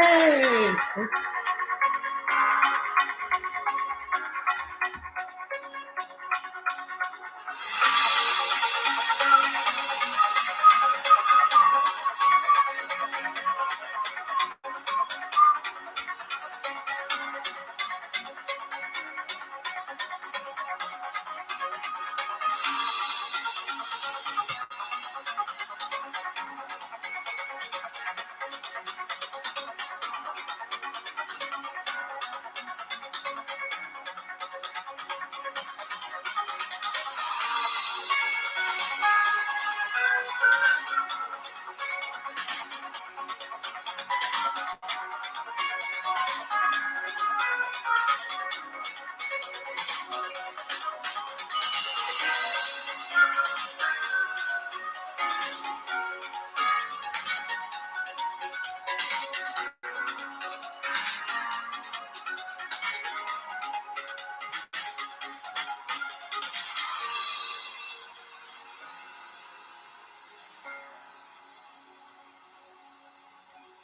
Hey! Oops.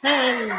Hey!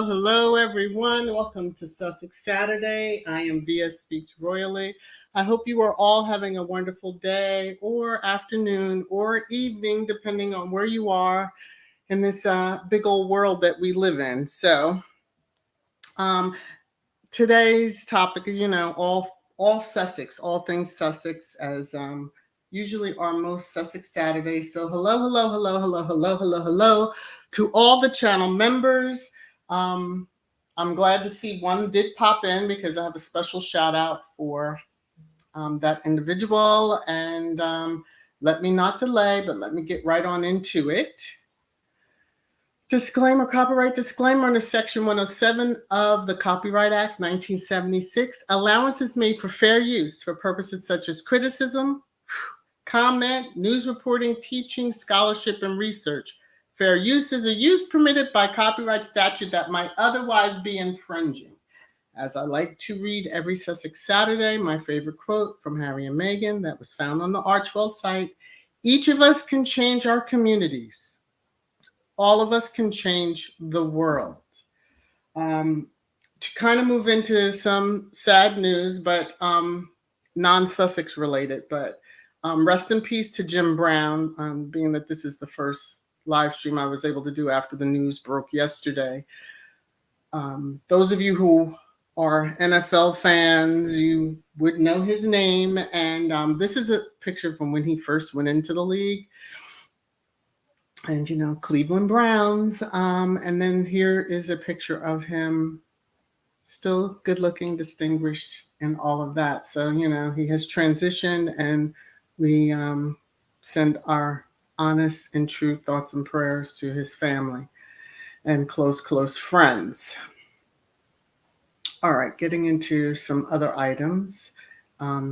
Hello, everyone. Welcome to Sussex Saturday. I am VS Speaks Royally. I hope you are all having a wonderful day or afternoon or evening, depending on where you are in this big old world that we live in. So, today's topic is, all Sussex, all things Sussex, as usually our most Sussex Saturday. So hello to all the channel members. I'm glad to see one did pop in because I have a special shout out for that individual. And let me not delay, but let me get right on into it. Disclaimer, copyright disclaimer under Section 107 of the Copyright Act 1976. Allowance is made for fair use for purposes such as criticism, comment, news reporting, teaching, scholarship, and research. Fair use is a use permitted by copyright statute that might otherwise be infringing. As I like to read every Sussex Saturday, my favorite quote from Harry and Meghan that was found on the Archwell site: each of us can change our communities. All of us can change the world. To kind of move into some sad news, but non-Sussex related, but rest in peace to Jim Brown, being that this is the first live stream I was able to do after the news broke yesterday. Those of you who are NFL fans, you would know his name. And this is a picture from when he first went into the league. And, Cleveland Browns. And then here is a picture of him, still good looking, distinguished, and all of that. So, he has transitioned, and we send our honest and true thoughts and prayers to his family and close friends. All right, getting into some other items.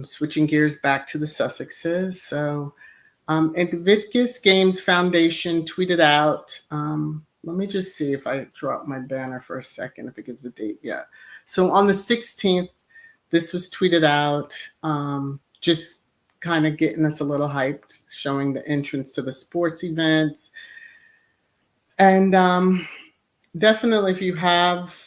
Switching gears back to the Sussexes. So, Invictus Games Foundation tweeted out, let me just see if I draw up my banner for a second, if it gives a date yet. So on the 16th, this was tweeted out, just kind of getting us a little hyped, showing the entrance to the sports events. And definitely if you have,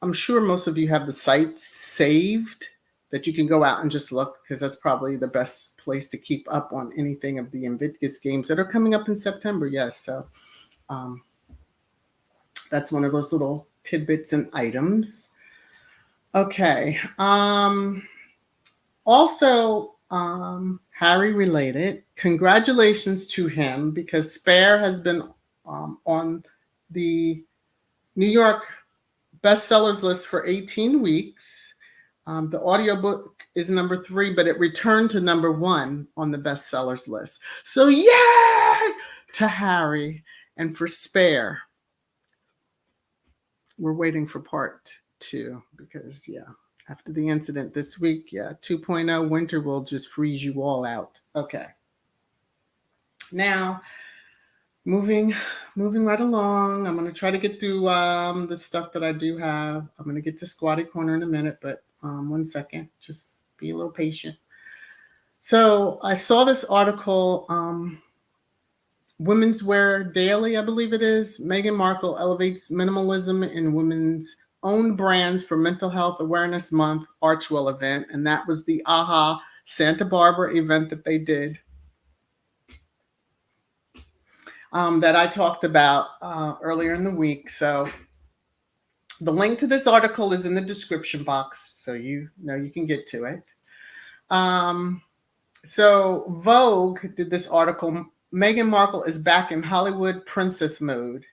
I'm sure most of you have the site saved that you can go out and just look, because that's probably the best place to keep up on anything of the Invictus games that are coming up in September. Yes, so um, that's one of those little tidbits and items. Okay. Also, Harry related, congratulations to him because Spare has been on the New York bestsellers list for 18 weeks. The audiobook is number 3, but it returned to number 1 on the bestsellers list. So yay to Harry. And for Spare, we're waiting for part 2 because, yeah, after the incident this week, yeah, 2.0 winter will just freeze you all out. Okay. Now, moving right along. I'm going to try to get through the stuff that I do have. I'm going to get to Squatty Corner in a minute, but 1 second. Just be a little patient. So I saw this article, Women's Wear Daily, I believe it is. Meghan Markle elevates minimalism in women's own brands for Mental Health Awareness Month Archwell event. And that was the AHA Santa Barbara event that they did. That I talked about earlier in the week. So the link to this article is in the description box, so you know you can get to it. So Vogue did this article, Meghan Markle is back in Hollywood princess mode.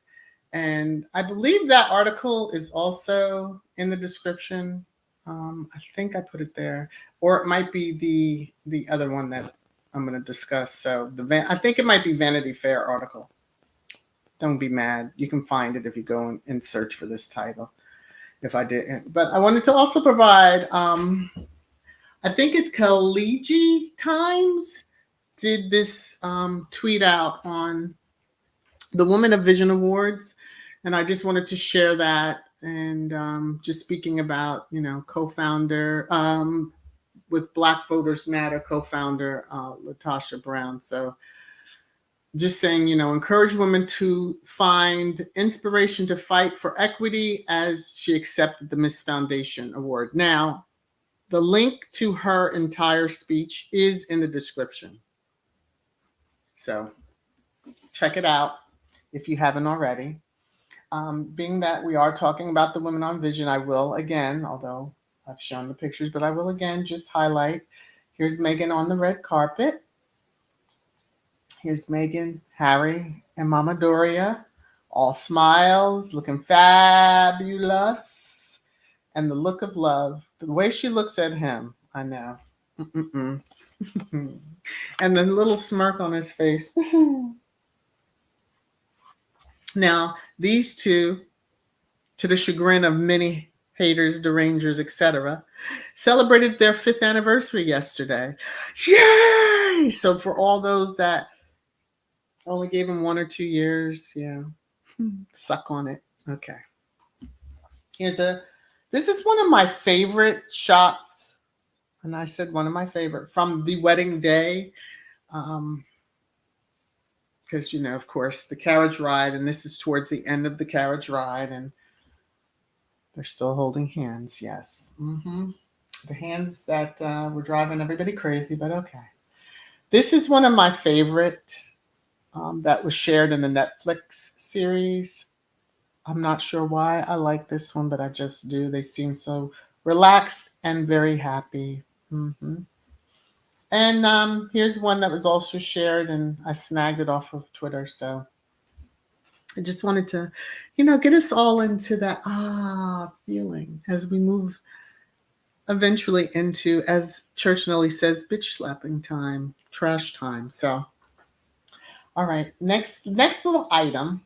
And I believe that article is also in the description. I think I put it there, or it might be the other one that I'm going to discuss. So I think it might be Vanity Fair article. Don't be mad. You can find it if you go and search for this title. If I didn't, but I wanted to also provide. I think it's Collegiate Times did this tweet out on the Women of Vision Awards, and I just wanted to share that. And just speaking about, co-founder with Black Voters Matter, co-founder Latasha Brown. So just saying, encourage women to find inspiration to fight for equity as she accepted the Miss Foundation Award. Now, the link to her entire speech is in the description. So check it out if you haven't already. Being that we are talking about the Women on Vision, I will again, although I've shown the pictures, but I will again just highlight. Here's Meghan on the red carpet. Here's Meghan, Harry, and Mama Doria, all smiles, looking fabulous. And the look of love, the way she looks at him, I know. And the little smirk on his face. Now, these two, to the chagrin of many haters, derangers, etc., celebrated their 5th anniversary yesterday. Yay! So for all those that only gave him 1 or 2 years, yeah, suck on it. Okay. This is one of my favorite shots, and I said one of my favorite, from the wedding day. Because, of course, the carriage ride, and this is towards the end of the carriage ride, and they're still holding hands, yes. The hands that were driving everybody crazy, but okay. This is one of my favorite that was shared in the Netflix series. I'm not sure why I like this one, but I just do. They seem so relaxed and very happy. And here's one that was also shared, and I snagged it off of Twitter. So I just wanted to, get us all into that feeling as we move eventually into, as Church Nelly says, bitch slapping time, trash time. So, all right, next little item.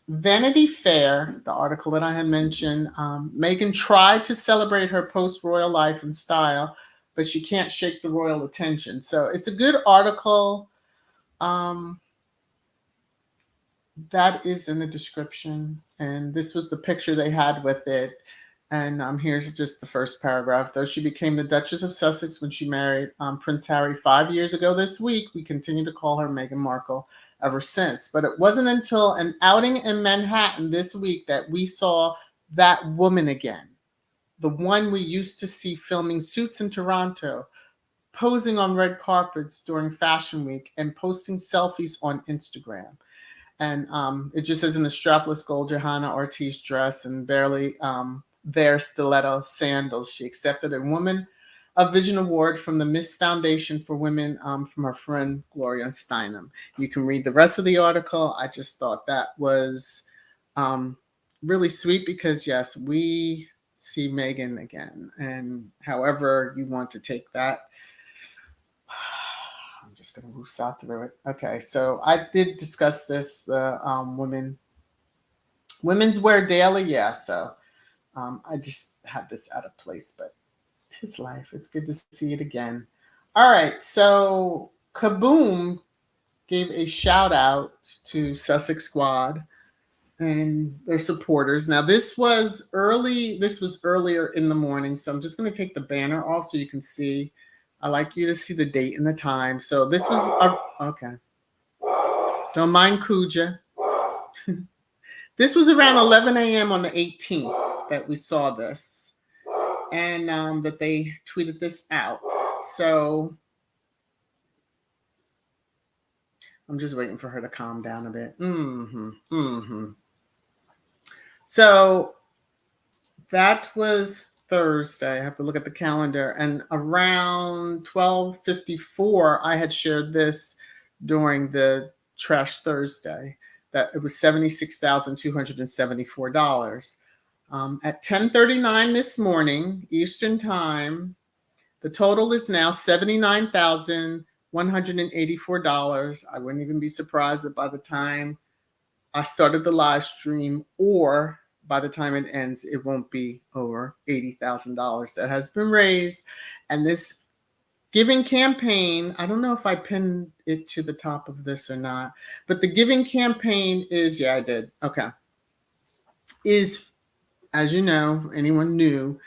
Vanity Fair, the article that I had mentioned, Meghan tried to celebrate her post-royal life and style, but she can't shake the royal attention. So it's a good article. That is in the description. And this was the picture they had with it. And here's just the first paragraph. Though she became the Duchess of Sussex when she married Prince Harry 5 years ago this week, we continue to call her Meghan Markle ever since. But it wasn't until an outing in Manhattan this week that we saw that woman again. the one we used to see filming Suits in Toronto, posing on red carpets during Fashion Week, and posting selfies on Instagram. And it just says in the strapless gold Johanna Ortiz dress and barely there stiletto sandals, she accepted a Woman of Vision Award from the Miss Foundation for Women from her friend Gloria Steinem. You can read the rest of the article. I just thought that was um, really sweet because, yes, we see Megan again. And however you want to take that, I'm just going to woosah through it. Okay, so I did discuss this, the women's wear daily. Yeah, so I just had this out of place, but tis life. It's good to see it again. All right, so Kaboom gave a shout out to Sussex Squad and their supporters. Now this was early. This was earlier in the morning, so I'm just going to take the banner off so you can see. I like you to see the date and the time. So this was okay. Don't mind Kuja. This was around 11 a.m. on the 18th that we saw this, and that they tweeted this out. So I'm just waiting for her to calm down a bit. So that was Thursday. I have to look at the calendar. And around 12:54, I had shared this during the Trash Thursday that it was $76,274. At 10:39 this morning, Eastern Time, the total is now $79,184. I wouldn't even be surprised that by the time I started the live stream or by the time it ends, it won't be over $80,000 that has been raised. And this giving campaign, I don't know if I pinned it to the top of this or not, but the giving campaign is, yeah, I did. Okay. Is, as you know, anyone new,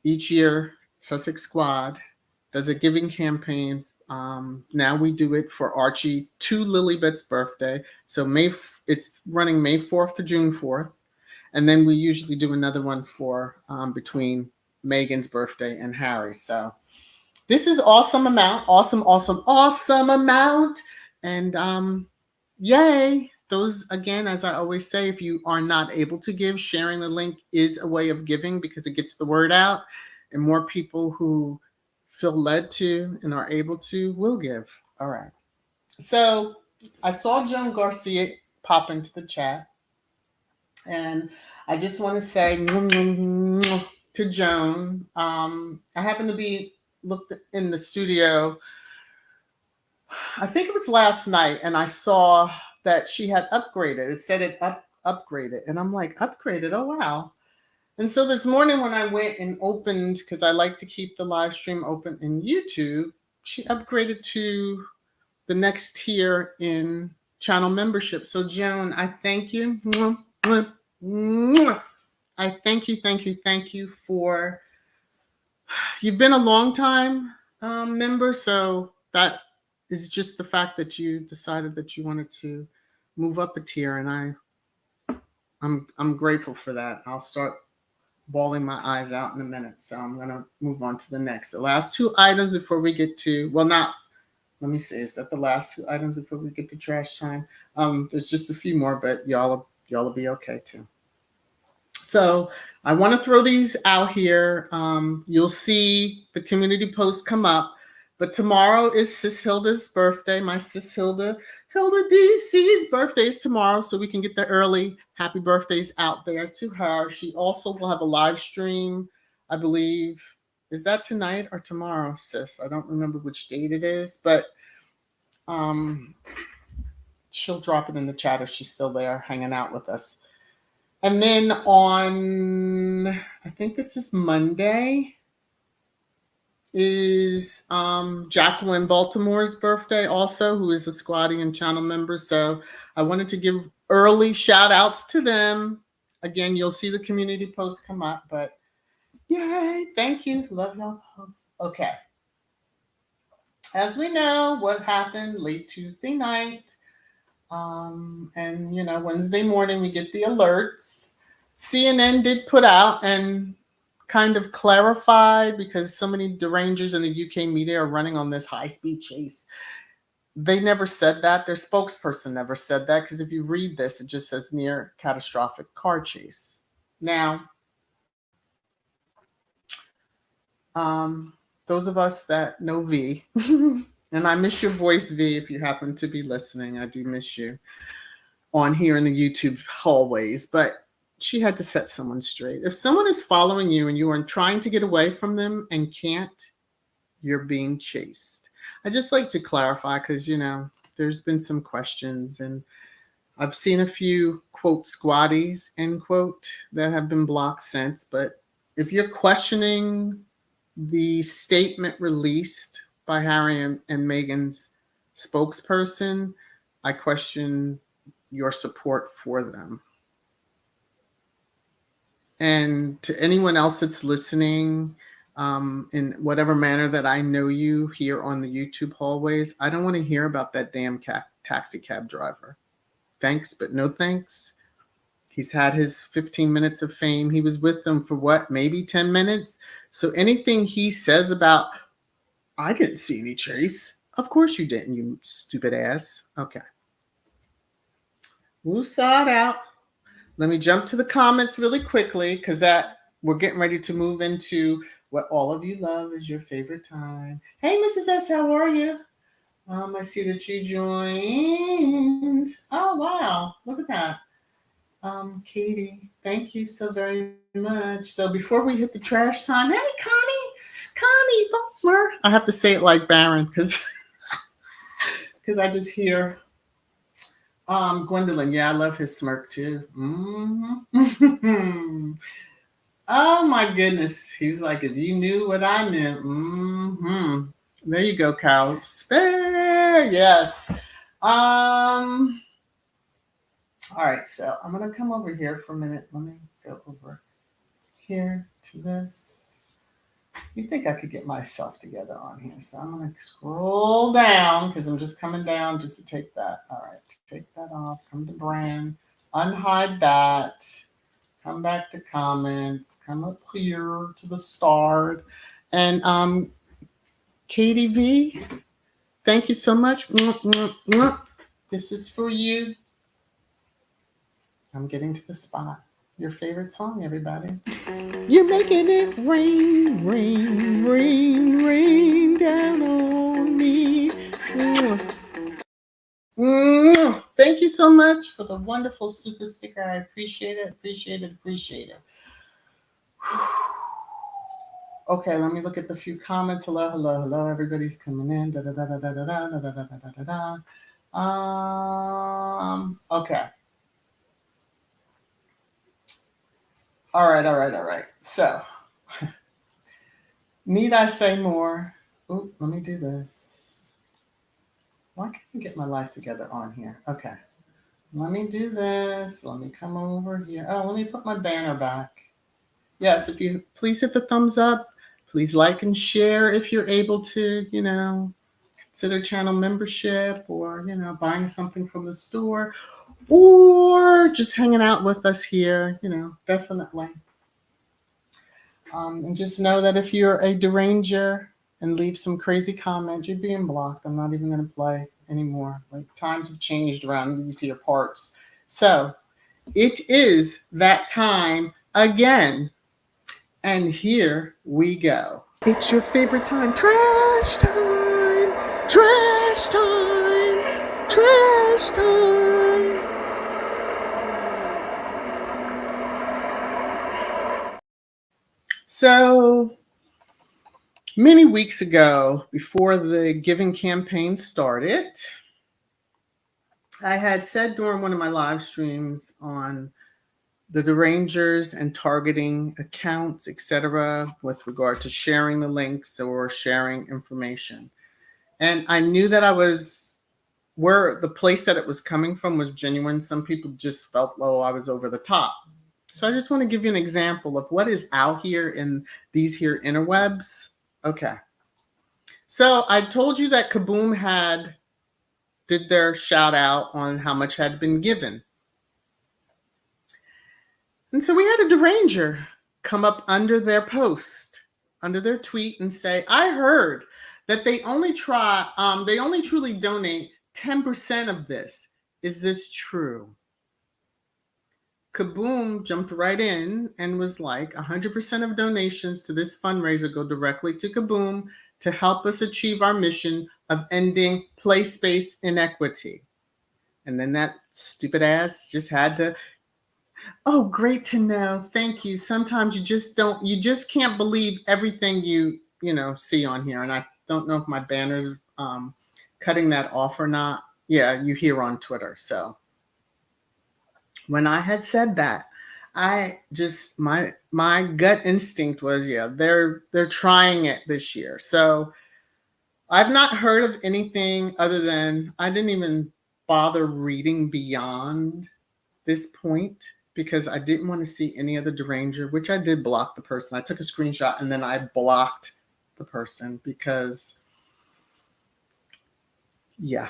each year, Sussex Squad does a giving campaign. Now we do it for Archie to Lilybeth's birthday. So it's running May 4th to June 4th. And then we usually do another one for between Megan's birthday and Harry's. So this is awesome amount, awesome amount. And yay. Those, again, as I always say, if you are not able to give, sharing the link is a way of giving because it gets the word out, and more people who feel led to and are able to will give. All right. So I saw Joan Garcia pop into the chat, and I just want to say to Joan, I happened to be looked in the studio, I think it was last night, and I saw that she had upgraded. It said it upgraded, and I'm like, upgraded? Oh wow! And so this morning when I went and opened, because I like to keep the live stream open in YouTube, she upgraded to the next tier in channel membership. So Joan, I thank you. I thank you for, you've been a long time member, so that is just the fact that you decided that you wanted to move up a tier, and I'm grateful for that. I'll start bawling my eyes out in a minute, so I'm gonna move on to the next. The last two items before we get to, well, not, let me see, is that the last two items before we get to trash time? There's just a few more, but y'all will be okay too. So I want to throw these out here. You'll see the community post come up, but tomorrow is Sis Hilda's birthday. My Sis Hilda DC's birthday is tomorrow, so we can get the early happy birthdays out there to her. She also will have a live stream, I believe. Is that tonight or tomorrow, Sis? I don't remember which date it is, but she'll drop it in the chat if she's still there hanging out with us. And then on, I think this is Monday, is Jacqueline Baltimore's birthday also, who is a Squatty and channel member. So I wanted to give early shout outs to them. Again, you'll see the community post come up, but yay, thank you. Love y'all. Okay. As we know, what happened late Tuesday night, and Wednesday morning we get the alerts. CNN did put out, and kind of clarify, because so many derangers in the UK media are running on this high-speed chase. They never said that. Their spokesperson never said that, because if you read this, it just says near catastrophic car chase. Now, those of us that know V, and I miss your voice, V, if you happen to be listening. I do miss you on here in the YouTube hallways, but she had to set someone straight. If someone is following you and you are trying to get away from them and can't, you're being chased. I just like to clarify, because, there's been some questions, and I've seen a few, quote, squatties, end quote, that have been blocked since. But if you're questioning the statement released by Harry and Meghan's spokesperson, I question your support for them. And to anyone else that's listening, in whatever manner that I know you here on the YouTube hallways, I don't want to hear about that damn taxi cab driver. Thanks, but no thanks. He's had his 15 minutes of fame. He was with them for what, maybe 10 minutes? So anything he says about, I didn't see any chase. Of course you didn't, you stupid ass. Okay. Woosah out. Let me jump to the comments really quickly, because we're getting ready to move into what all of you love is your favorite time. Hey, Mrs. S, how are you? I see that you joined. Oh, wow. Look at that. Katie, thank you so very much. So before we hit the trash time, hey, Connie Butler. I have to say it like Baron, because I just hear Gwendolyn. Yeah, I love his smirk too. Mm-hmm. Oh my goodness. He's like, if you knew what I knew. Mm-hmm. There you go, Kyle. Spare. Yes. All right, so I'm going to come over here for a minute. Let me go over here to this. You think I could get myself together on here. So I'm going to scroll down, because I'm just coming down just to take that. All right, take that off. Come to brand. Unhide that. Come back to comments. Come up here to the start. And Katie V, thank you so much. This is for you. I'm getting to the spot. Your favorite song, everybody. You're making it rain, rain, rain, rain down on me. Thank you so much for the wonderful super sticker. I appreciate it, appreciate it, appreciate it. Okay, let me look at the few comments. Hello, hello, hello. Everybody's coming in. Da, da, da, da, da, da, da, da, da, da, da, da, da. Okay. All right. So, need I say more? Oop, let me do this. Why can't I get my life together on here? Okay. Let me do this. Let me come over here. Oh, let me put my banner back. Yes, if you please hit the thumbs up. Please like and share if you're able to, consider channel membership, or, buying something from the store, or just hanging out with us here, definitely. And just know that if you're a deranger and leave some crazy comment, you're being blocked. I'm not even going to play anymore. Like, times have changed around these here parts. So it is that time again. And here we go. It's your favorite time. Trash time. Trash time. Trash time. So many weeks ago, before the giving campaign started, I had said during one of my live streams on the derangers and targeting accounts, etc., with regard to sharing the links or sharing information. And I knew that where the place that it was coming from was genuine. Some people just felt, oh, I was over the top. So I just want to give you an example of what is out here in these here interwebs. Okay. So I told you that Kaboom did their shout out on how much had been given. And so we had a deranger come up under their post, under their tweet, and say, I heard that they only truly donate 10% of this. Is this true? Kaboom jumped right in and was like, 100% of donations to this fundraiser go directly to Kaboom to help us achieve our mission of ending place-based inequity. And then that stupid ass just had to, oh, great to know. Thank you. Sometimes you just can't believe everything you see on here. And I don't know if my banner's cutting that off or not. Yeah, you hear on Twitter. So when I had said that, I just my gut instinct was, yeah, they're trying it this year. So I've not heard of anything other than I didn't even bother reading beyond this point because I didn't want to see any other deranger, which I did block the person. I took a screenshot and then I blocked the person because, yeah.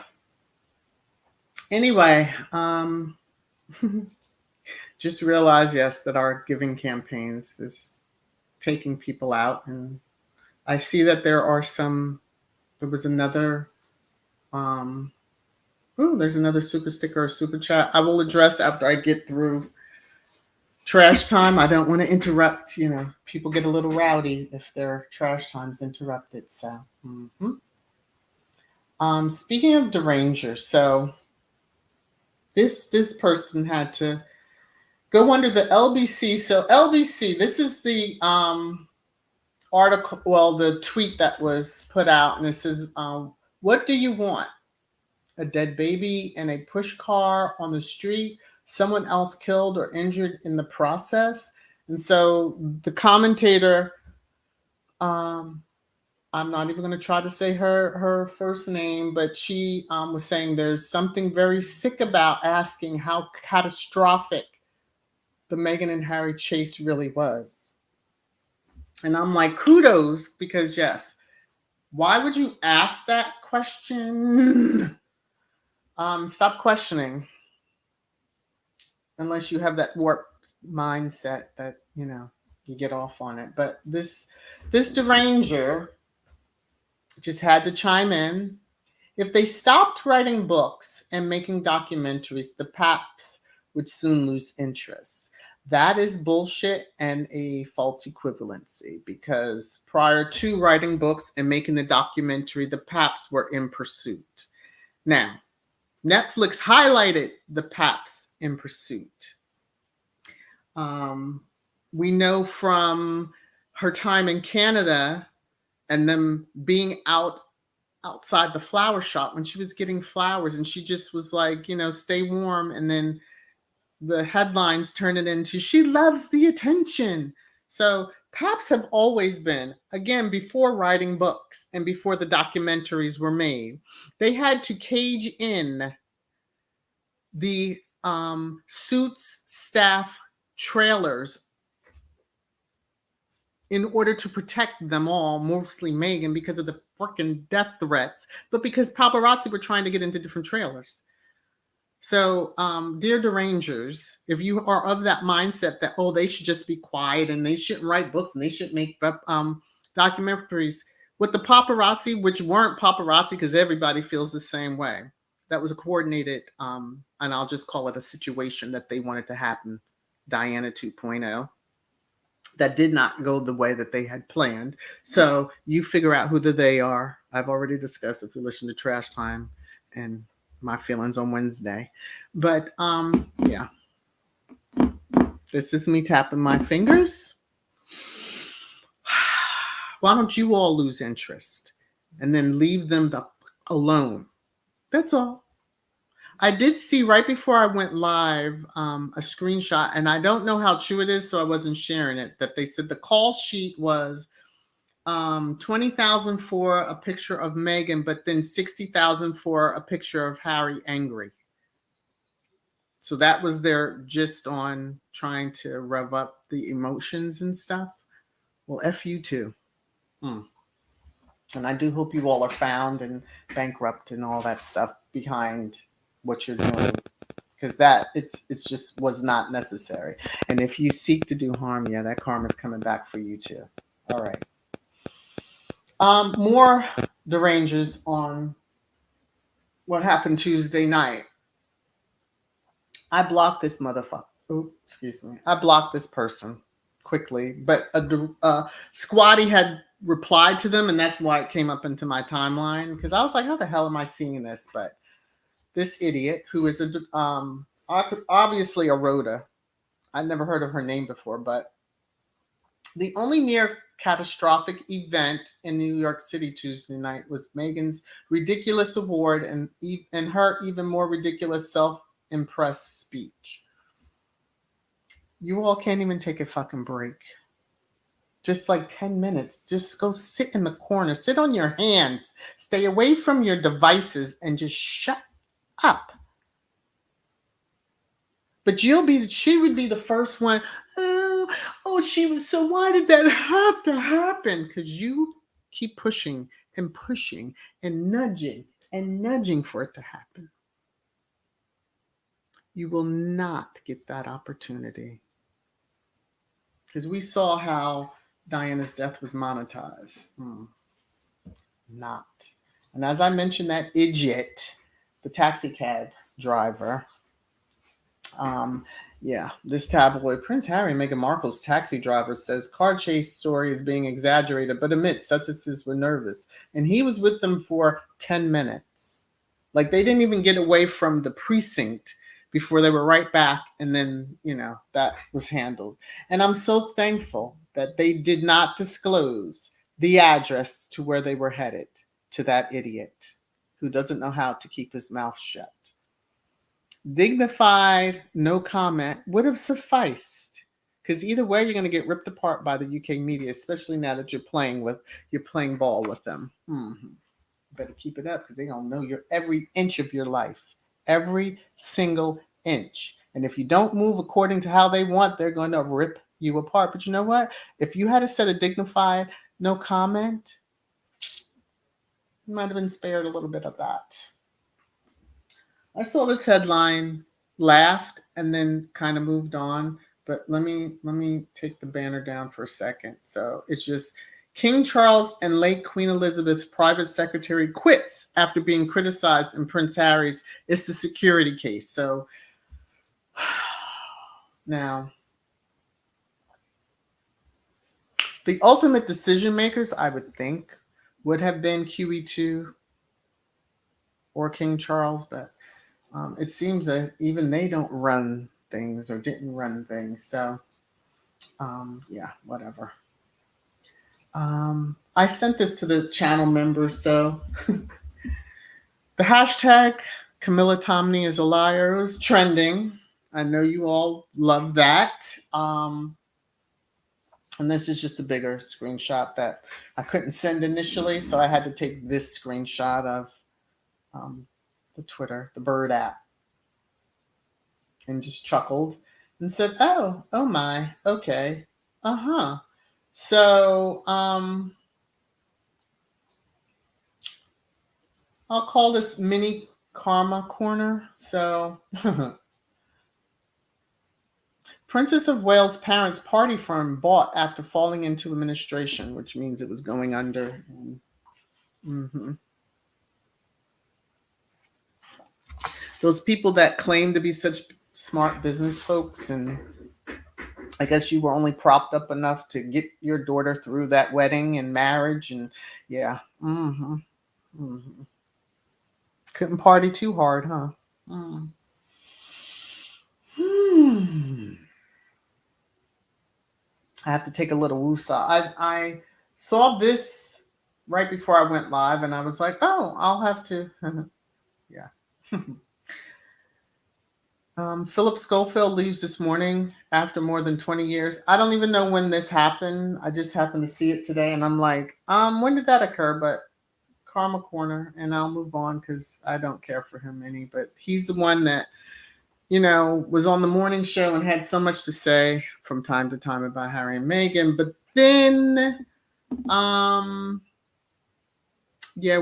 Anyway, just realize, yes, that our giving campaigns is taking people out. And I see that there was another, there's another super sticker or super chat I will address after I get through trash time. I don't want to interrupt, people get a little rowdy if their trash time's interrupted. So, speaking of derangers, so this person had to go under the LBC. So LBC, this is the article, the tweet that was put out, and it says, what do you want? A dead baby in a push car on the street, someone else killed or injured in the process? And so the commentator, I'm not even going to try to say her first name, but she was saying there's something very sick about asking how catastrophic the Meghan and Harry chase really was. And I'm like, kudos, because yes, why would you ask that question? Stop questioning unless you have that warped mindset that, you get off on it. But this deranger just had to chime in. If they stopped writing books and making documentaries, the Paps would soon lose interest. That is bullshit and a false equivalency, because prior to writing books and making the documentary, the Paps were in pursuit. Now, Netflix highlighted the Paps in pursuit. We know from her time in Canada and them being outside the flower shop when she was getting flowers, and she just was like, stay warm. And then the headlines turn it into, she loves the attention. So Paps have always been, again, before writing books and before the documentaries were made, they had to cage in the Suits staff trailers in order to protect them all, mostly Meghan, because of the freaking death threats, but because paparazzi were trying to get into different trailers. So, dear derangers, if you are of that mindset that, they should just be quiet and they shouldn't write books and they shouldn't make documentaries with the paparazzi, which weren't paparazzi because everybody feels the same way. That was a coordinated, and I'll just call it a situation that they wanted to happen, Diana 2.0. That did not go the way that they had planned. So you figure out who they are. I've already discussed if you listen to Trash Time and my feelings on Wednesday. But yeah. This is me tapping my fingers. Why don't you all lose interest and then leave them alone? That's all. I did see right before I went live a screenshot, and I don't know how true it is, so I wasn't sharing it, that they said the call sheet was $20,000 for a picture of Meghan, but then $60,000 for a picture of Harry angry. So that was their gist on trying to rev up the emotions and stuff. Well, F you too. And I do hope you all are found and bankrupt and all that stuff behind what you're doing. because it's just was not necessary. And if you seek to do harm, yeah, that karma's coming back for you too. All right. More derangers on what happened Tuesday night. I blocked this motherfucker. Oh, excuse me. I blocked this person quickly, but a squatty had replied to them, and that's why it came up into my timeline, because I was like, how the hell am I seeing this? But this idiot, who is obviously a Rhoda, I'd never heard of her name before, but the only near catastrophic event in New York City Tuesday night was Megan's ridiculous award and her even more ridiculous self-impressed speech. You all can't even take a fucking break. Just like 10 minutes. Just go sit in the corner. Sit on your hands. Stay away from your devices and just shut up. But she would be the first one. Oh, she was, so why did that have to happen? Because you keep pushing and pushing and nudging for it to happen. You will not get that opportunity. Because we saw how Diana's death was monetized. Not. And as I mentioned, that idiot, the taxi cab driver, this tabloid, Prince Harry and Meghan Markle's taxi driver, says car chase story is being exaggerated, but admits Sussexes were nervous. And he was with them for 10 minutes. Like, they didn't even get away from the precinct before they were right back. And then, that was handled. And I'm so thankful that they did not disclose the address to where they were headed, to that idiot who doesn't know how to keep his mouth shut. Dignified, no comment would have sufficed, because either way you're going to get ripped apart by the UK media, especially now that you're playing ball with them. Better keep it up, because they're going to know your every inch of your life, every single inch. And if you don't move according to how they want, they're going to rip you apart. But you know what? If you had said a dignified, no comment, you might have been spared a little bit of that. I saw this headline, laughed, and then kind of moved on. But let me take the banner down for a second. So it's just King Charles and late Queen Elizabeth's private secretary quits after being criticized in Prince Harry's It's the Security case. So now, the ultimate decision makers, I would think, would have been QE2 or King Charles, but it seems that even they don't run things or didn't run things. So, whatever. I sent this to the channel members. So the hashtag Camilla Tomney is a liar was trending. I know you all love that. And this is just a bigger screenshot that I couldn't send initially. So I had to take this screenshot of the Twitter, the Bird app, and just chuckled and said, oh my, okay, so I'll call this mini karma corner. So Princess of Wales' parents' party firm bought after falling into administration, which means it was going under. Those people that claim to be such smart business folks, and I guess you were only propped up enough to get your daughter through that wedding and marriage, and couldn't party too hard, huh? I have to take a little woosah. I saw this right before I went live, and I was like, oh, I'll have to. Yeah. Philip Schofield leaves this morning after more than 20 years. I don't even know when this happened. I just happened to see it today, and I'm like, when did that occur? But karma corner, and I'll move on because I don't care for him any. But he's the one that, was on the morning show and had so much to say from time to time about Harry and Meghan. But then,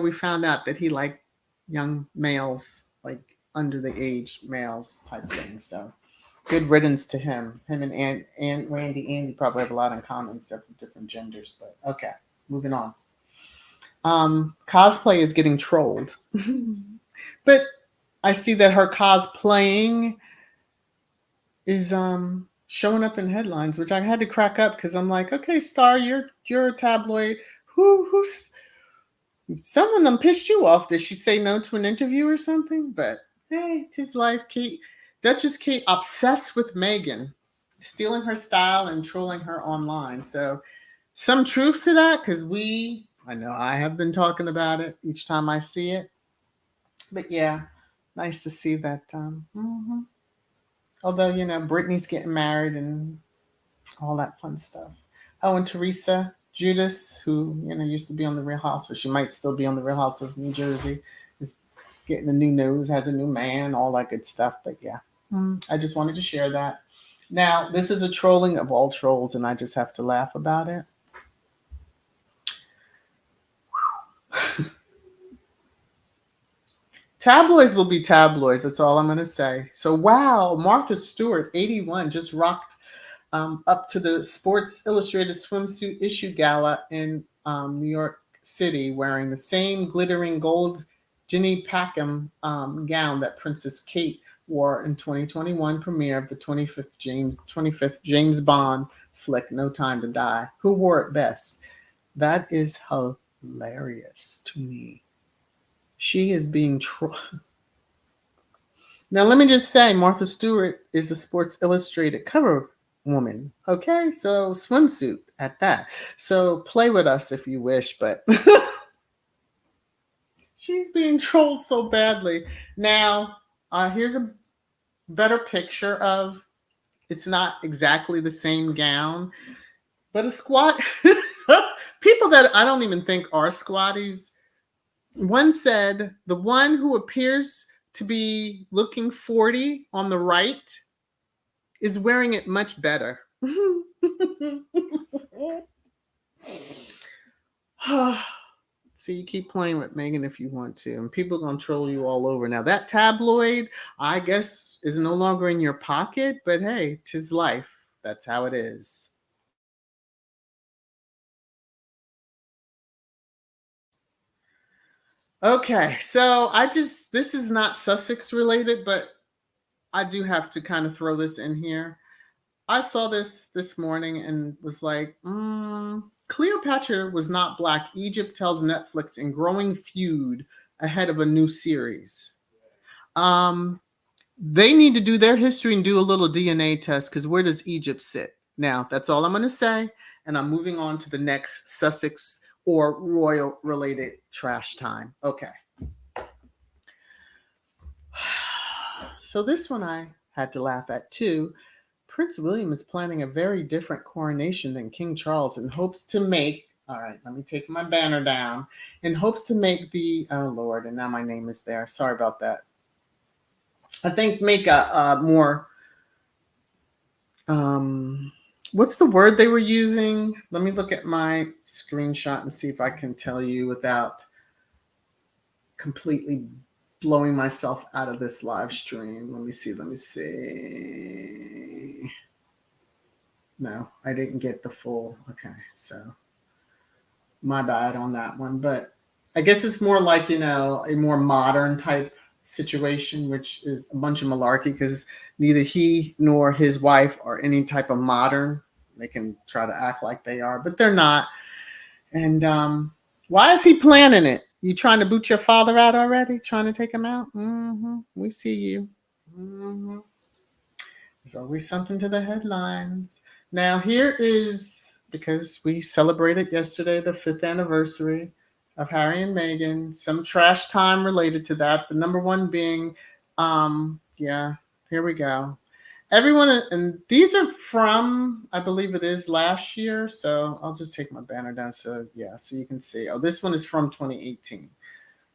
we found out that he liked young males, like under the age males type thing. So good riddance to him. Him and Aunt Randy Andy probably have a lot in common except for different genders. But okay, moving on. Cosplay is getting trolled. But I see that her cosplaying is showing up in headlines, which I had to crack up because I'm like, okay, Star, you're a tabloid. Who's someone them pissed you off? Did she say no to an interview or something? But hey, 'tis life. Duchess Kate obsessed with Meghan, stealing her style and trolling her online. So some truth to that because I know I have been talking about it each time I see it. But yeah, nice to see that. Although, Brittany's getting married and all that fun stuff. Oh, and Teresa Judas, who, used to be on The Real House, or she might still be on The Real House of New Jersey, is getting a new nose, has a new man, all that good stuff. But yeah, I just wanted to share that. Now, this is a trolling of all trolls, and I just have to laugh about it. Tabloids will be tabloids. That's all I'm going to say. So, wow, Martha Stewart, 81, just rocked up to the Sports Illustrated swimsuit issue gala in New York City, wearing the same glittering gold Ginny Packham gown that Princess Kate wore in 2021 premiere of the 25th James Bond flick, No Time to Die. Who wore it best? That is hilarious to me. She is being Now, let me just say, Martha Stewart is a Sports Illustrated cover woman. Okay, so swimsuit at that. So play with us if you wish, but she's being trolled so badly. Now, here's a better picture of it's not exactly the same gown, but a squat. People that I don't even think are squatties. One said the one who appears to be looking 40 on the right is wearing it much better. So you keep playing with Meghan if you want to, and people are going to troll you all over. Now, that tabloid, I guess, is no longer in your pocket, but hey, 'tis life. That's how it is. Okay, so this is not Sussex related, but I do have to kind of throw this in here. I saw this morning and was like, Cleopatra was not black. Egypt tells Netflix in growing feud ahead of a new series. They need to do their history and do a little DNA test because where does Egypt sit? Now, that's all I'm going to say. And I'm moving on to the next Sussex or royal related trash time. Okay. So this one I had to laugh at too. Prince William is planning a very different coronation than King Charles in hopes to make, all right, let me take my banner down, in hopes to make oh Lord, and now my name is there. Sorry about that. I think make a more, what's the word they were using? Let me look at my screenshot and see if I can tell you without completely blowing myself out of this live stream. Let me see. No, I didn't get the full. Okay, so my bad on that one. But I guess it's more like, a more modern type situation, which is a bunch of malarkey because neither he nor his wife are any type of modern. They can try to act like they are, but they're not. And why is he planning it? You trying to boot your father out already? Trying to take him out? We see you. There's always something to the headlines. Now, here is, because we celebrated yesterday the 5th anniversary of Harry and Meghan, some trash time related to that. The number one being, here we go. Everyone, and these are from, I believe it is last year. So I'll just take my banner down. So you can see. Oh, this one is from 2018.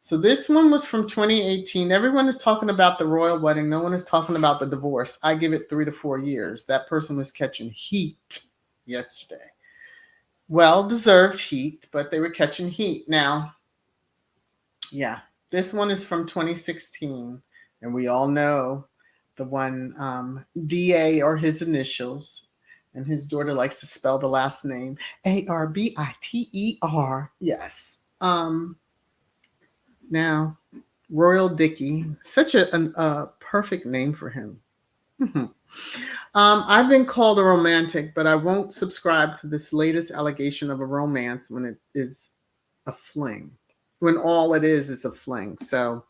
So this one was from 2018. Everyone is talking about the royal wedding. No one is talking about the divorce. I give it 3 to 4 years. That person was catching heat yesterday. Well-deserved heat, but they were catching heat. Now, this one is from 2016. And we all know the one DA or his initials. And his daughter likes to spell the last name Arbiter. Yes. Now, Royal Dickey, such a perfect name for him. I've been called a romantic, but I won't subscribe to this latest allegation of a romance when it is a fling, when all it is a fling. So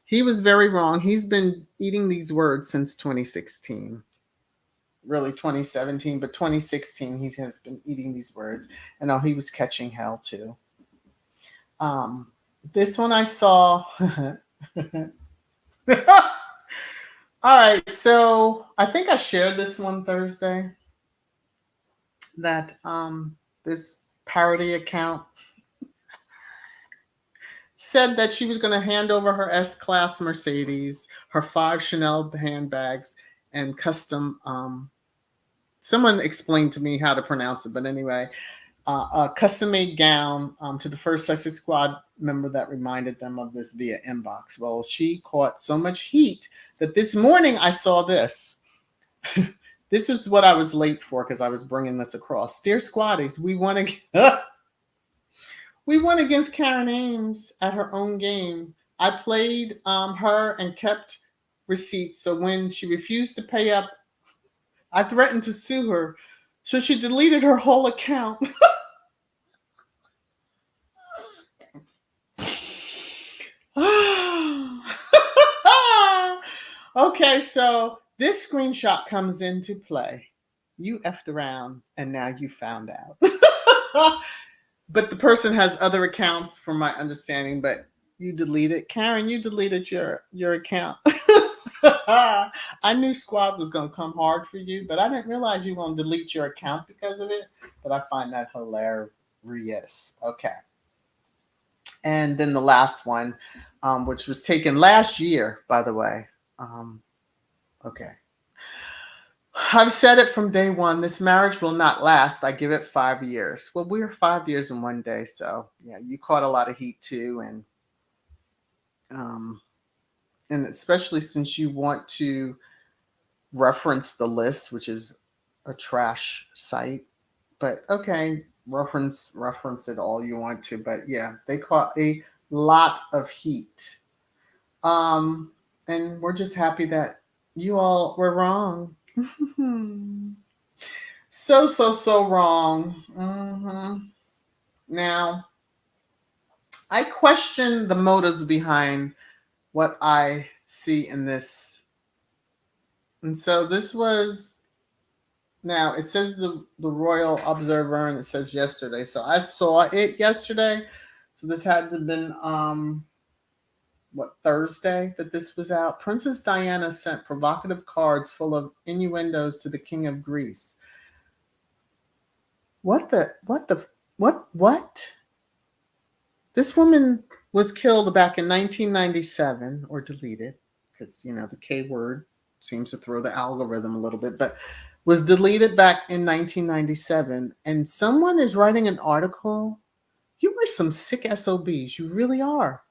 he was very wrong. He's been eating these words since 2016, really 2017, but 2016 he has been eating these words. And he was catching hell too. This one I saw. All right, so I think I shared this one Thursday that this parody account said that she was going to hand over her S-Class Mercedes, her 5 Chanel handbags, and custom. Someone explained to me how to pronounce it, but anyway, a custom-made gown to the first Sussex Squad member that reminded them of this via inbox. Well, she caught so much heat that this morning I saw this. This is what I was late for because I was bringing this across. Dear Squaddies, we won against Karen Ames at her own game. I played her and kept receipts. So when she refused to pay up, I threatened to sue her. So she deleted her whole account. Okay, so this screenshot comes into play. You effed around and now you found out. But the person has other accounts from my understanding, but you deleted. Karen, you deleted your account. I knew Squad was going to come hard for you, but I didn't realize you were going to delete your account because of it. But I find that hilarious. Okay. And then the last one, which was taken last year, by the way. Okay. I've said it from day one. This marriage will not last. I give it 5 years. Well, we're 5 years in one day. So, yeah, you caught a lot of heat too. And especially since you want to reference the list, which is a trash site. But okay, reference it all you want to. But yeah, they caught a lot of heat. And we're just happy that you all were wrong. So wrong. Now, I question the motives behind what I see in this. And so this was, now it says the Royal Observer and it says yesterday. So I saw it yesterday. So this had to have been, Thursday that this was out. Princess Diana sent provocative cards full of innuendos to the King of Greece. What? This woman was killed back in 1997 or deleted because, the K word seems to throw the algorithm a little bit, but was deleted back in 1997. And someone is writing an article. You are some sick SOBs. You really are.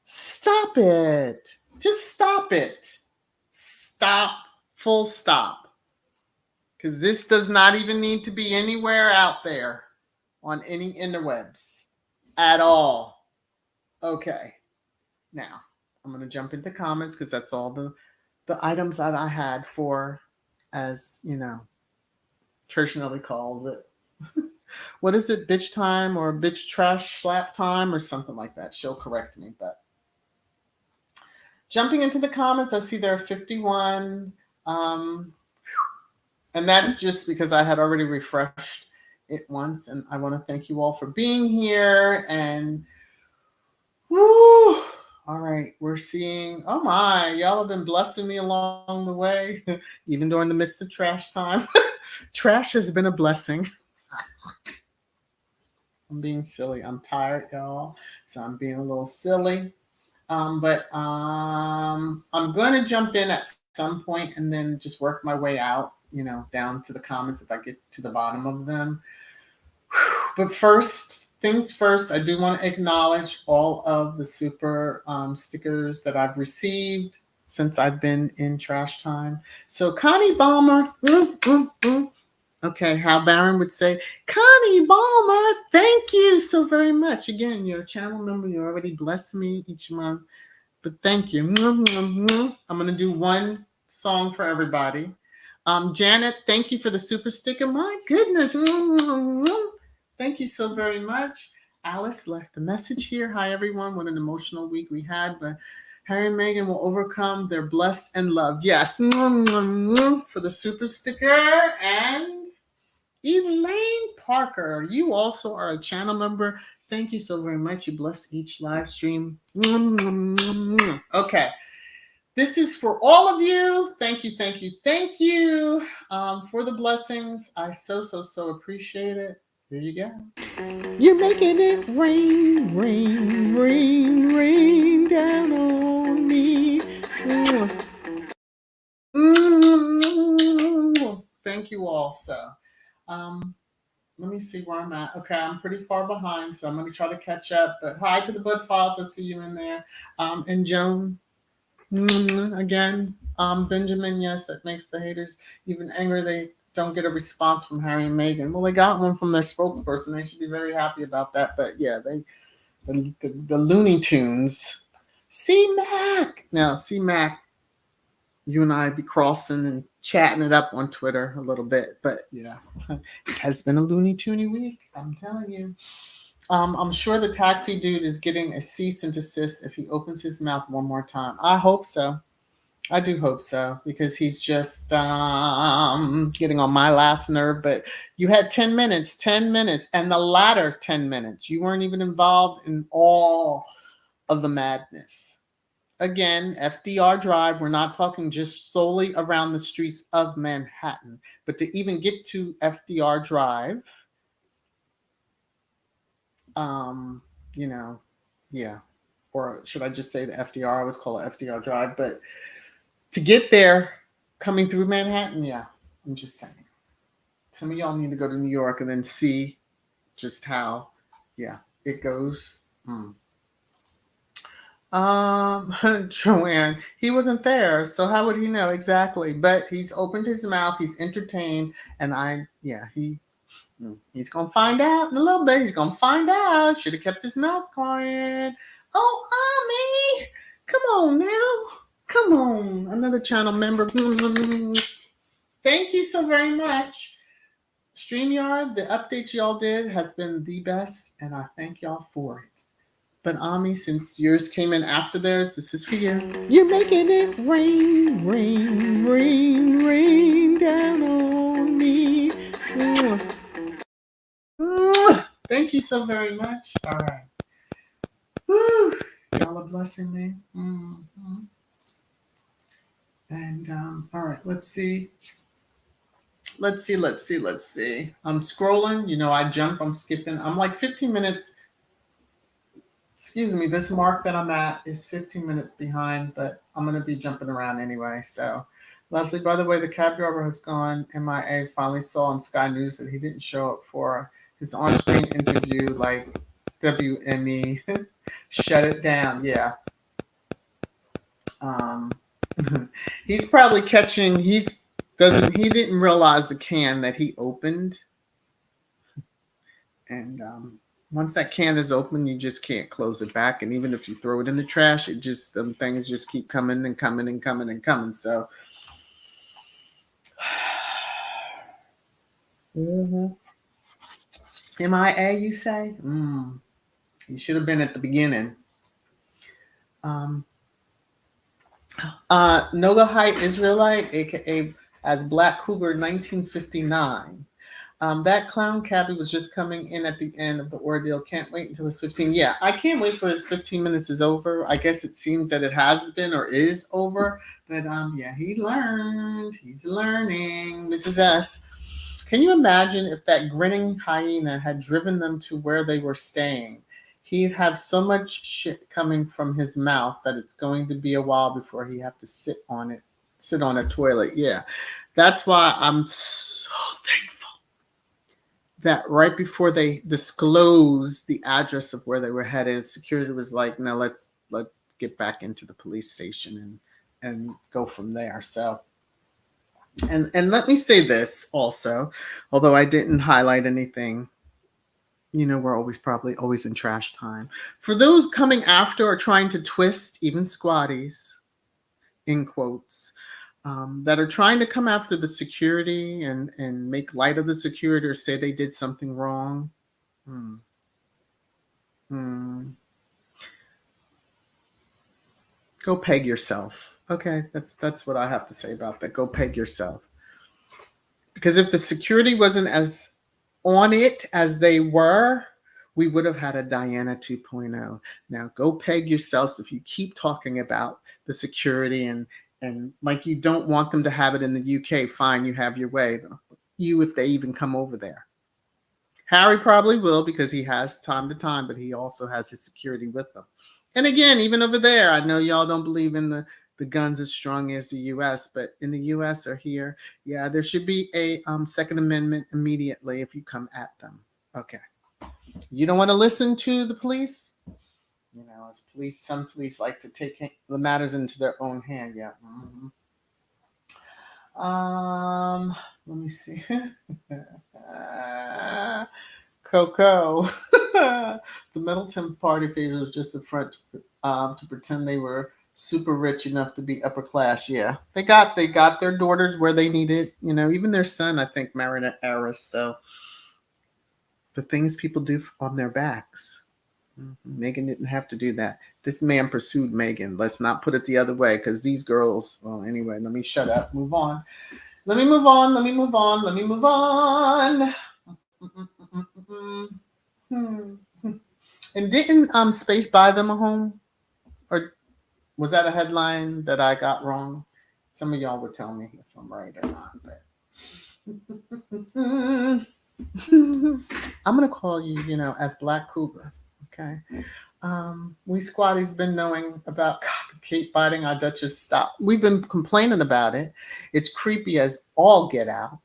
Stop it. Just stop it. Stop. Full stop. Because this does not even need to be anywhere out there on any interwebs at all. Okay. Now, I'm going to jump into comments because that's all the items that I had for, as, Church Nelly calls it. What is it? Bitch time or bitch trash slap time or something like that. She'll correct me, but jumping into the comments, I see there are 51. And that's just because I had already refreshed it once. And I want to thank you all for being here. And woo, all right, we're seeing, oh my, y'all have been blessing me along the way, even during the midst of trash time. Trash has been a blessing. I'm being silly. I'm tired, y'all. So I'm being a little silly. But I'm going to jump in at some point and then just work my way out, down to the comments if I get to the bottom of them. But first, Things first, I do want to acknowledge all of the super stickers that I've received since I've been in Trash Time. So Connie Balmer, okay, how Baron would say, Connie Balmer, thank you so very much. Again, you're a channel member. You already bless me each month, but thank you. I'm going to do one song for everybody. Janet, thank you for the super sticker. My goodness. Thank you so very much. Alice left a message here. Hi, everyone. What an emotional week we had, but Harry and Meghan will overcome. They're blessed and loved. Yes. For the super sticker. And Elaine Parker, you also are a channel member. Thank you so very much. You bless each live stream. Okay. This is for all of you. Thank you, thank you, thank you for the blessings. I so appreciate it. Here you go. You're making it rain, rain, rain, rain down on me. Thank you all. So, let me see where I'm at. Okay, I'm pretty far behind, so I'm going to try to catch up. But hi to the Bud Files. I see you in there. And Joan, again, Benjamin, yes, that makes the haters even angry. They don't get a response from Harry and Meghan. Well, they got one from their spokesperson. They should be very happy about that. But yeah, the Looney Tunes. C-Mac. Now, C-Mac, you and I be crossing and chatting it up on Twitter a little bit. But yeah, it has been a Looney Toony week. I'm telling you. I'm sure the taxi dude is getting a cease and desist if he opens his mouth one more time. I hope so. I do hope so, because he's just getting on my last nerve. But you had 10 minutes, and the latter 10 minutes, you weren't even involved in all of the madness. Again, FDR Drive, we're not talking just solely around the streets of Manhattan, but to even get to FDR Drive, yeah. Or should I just say the FDR? I always call it FDR Drive, but to get there, coming through Manhattan, yeah, I'm just saying. Some of y'all need to go to New York and then see just how, yeah, it goes. Joanne, he wasn't there, so how would he know exactly? But he's opened his mouth, he's entertained, and he's gonna find out in a little bit. He's gonna find out. Should have kept his mouth quiet. Oh, Ami, come on now. Come on. Another channel member. Thank you so very much. StreamYard, the update y'all did has been the best, and I thank y'all for it. But Ami, since yours came in after theirs, this is for you. You're making it rain, rain, rain, rain down on me. Thank you so very much. All right. Woo. Y'all are blessing me. And all right, let's see. I'm scrolling. I jump, I'm skipping. I'm like 15 minutes. Excuse me, this mark that I'm at is 15 minutes behind, but I'm going to be jumping around anyway. So, Leslie, by the way, the cab driver has gone MIA. Finally saw on Sky News that he didn't show up for his on-screen interview, like WME. Shut it down. Yeah. He's probably catching, he didn't realize the can that he opened. And once that can is open, you just can't close it back. And even if you throw it in the trash, things just keep coming and coming and coming and coming. So, MIA, you say? You should have been at the beginning. Noga High Israelite, aka as Black Cougar 1959. That clown cabbie was just coming in at the end of the ordeal. Can't wait until it's 15. Yeah, I can't wait for his 15 minutes is over. I guess it seems that it has been or is over. But yeah, he learned. He's learning. Mrs. S. Can you imagine if that grinning hyena had driven them to where they were staying? He'd have so much shit coming from his mouth that it's going to be a while before he have to sit on a toilet. Yeah, that's why I'm so thankful that right before they disclosed the address of where they were headed, security was like, "No, let's get back into the police station and go from there." So, and let me say this also, although I didn't highlight anything, we're always probably always in trash time. For those coming after or trying to twist, even squatties, in quotes, that are trying to come after the security and make light of the security or say they did something wrong. Hmm. Hmm. Go peg yourself. Okay, that's what I have to say about that. Go peg yourself. Because if the security wasn't as on it as they were, we would have had a Diana 2.0. Now go peg yourselves if you keep talking about the security and like you don't want them to have it in the UK. Fine, you have your way. You if they even come over there. Harry probably will because he has time to time, but he also has his security with him. And again, even over there, I know y'all don't believe in the guns as strong as the U.S., but in the U.S. or here, yeah, there should be a Second Amendment immediately if you come at them. Okay, you don't want to listen to the police. As police, some police like to take the matters into their own hand. Yeah. Mm-hmm. Let me see. Coco. The Middleton party favor was just a front to pretend they were super rich enough to be upper class. Yeah, they got their daughters where they needed. Even their son, I think, married an heiress. So the things people do on their backs. Megan didn't have to do that. This man pursued Megan. Let's not put it the other way because these girls. Well, anyway, let me shut up. Move on. Let me move on. Let me move on. Let me move on. Hmm. And didn't Space buy them a home? Or was that a headline that I got wrong? Some of y'all would tell me if I'm right or not. But I'm gonna call you, as Black Cougar. Okay. We squatties been knowing about Kate biting our Duchess stop. We've been complaining about it. It's creepy as all get out.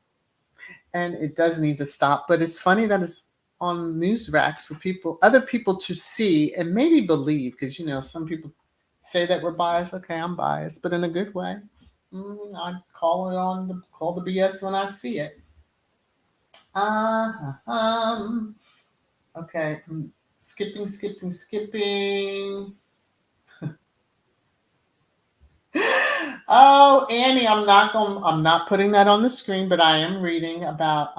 And it does need to stop. But it's funny that it's on news racks for other people to see and maybe believe, because some people say that we're biased. Okay, I'm biased, but in a good way. I call the BS when I see it. Uh, um, okay, skipping. Oh, Annie, I'm not putting that on the screen, but I am reading about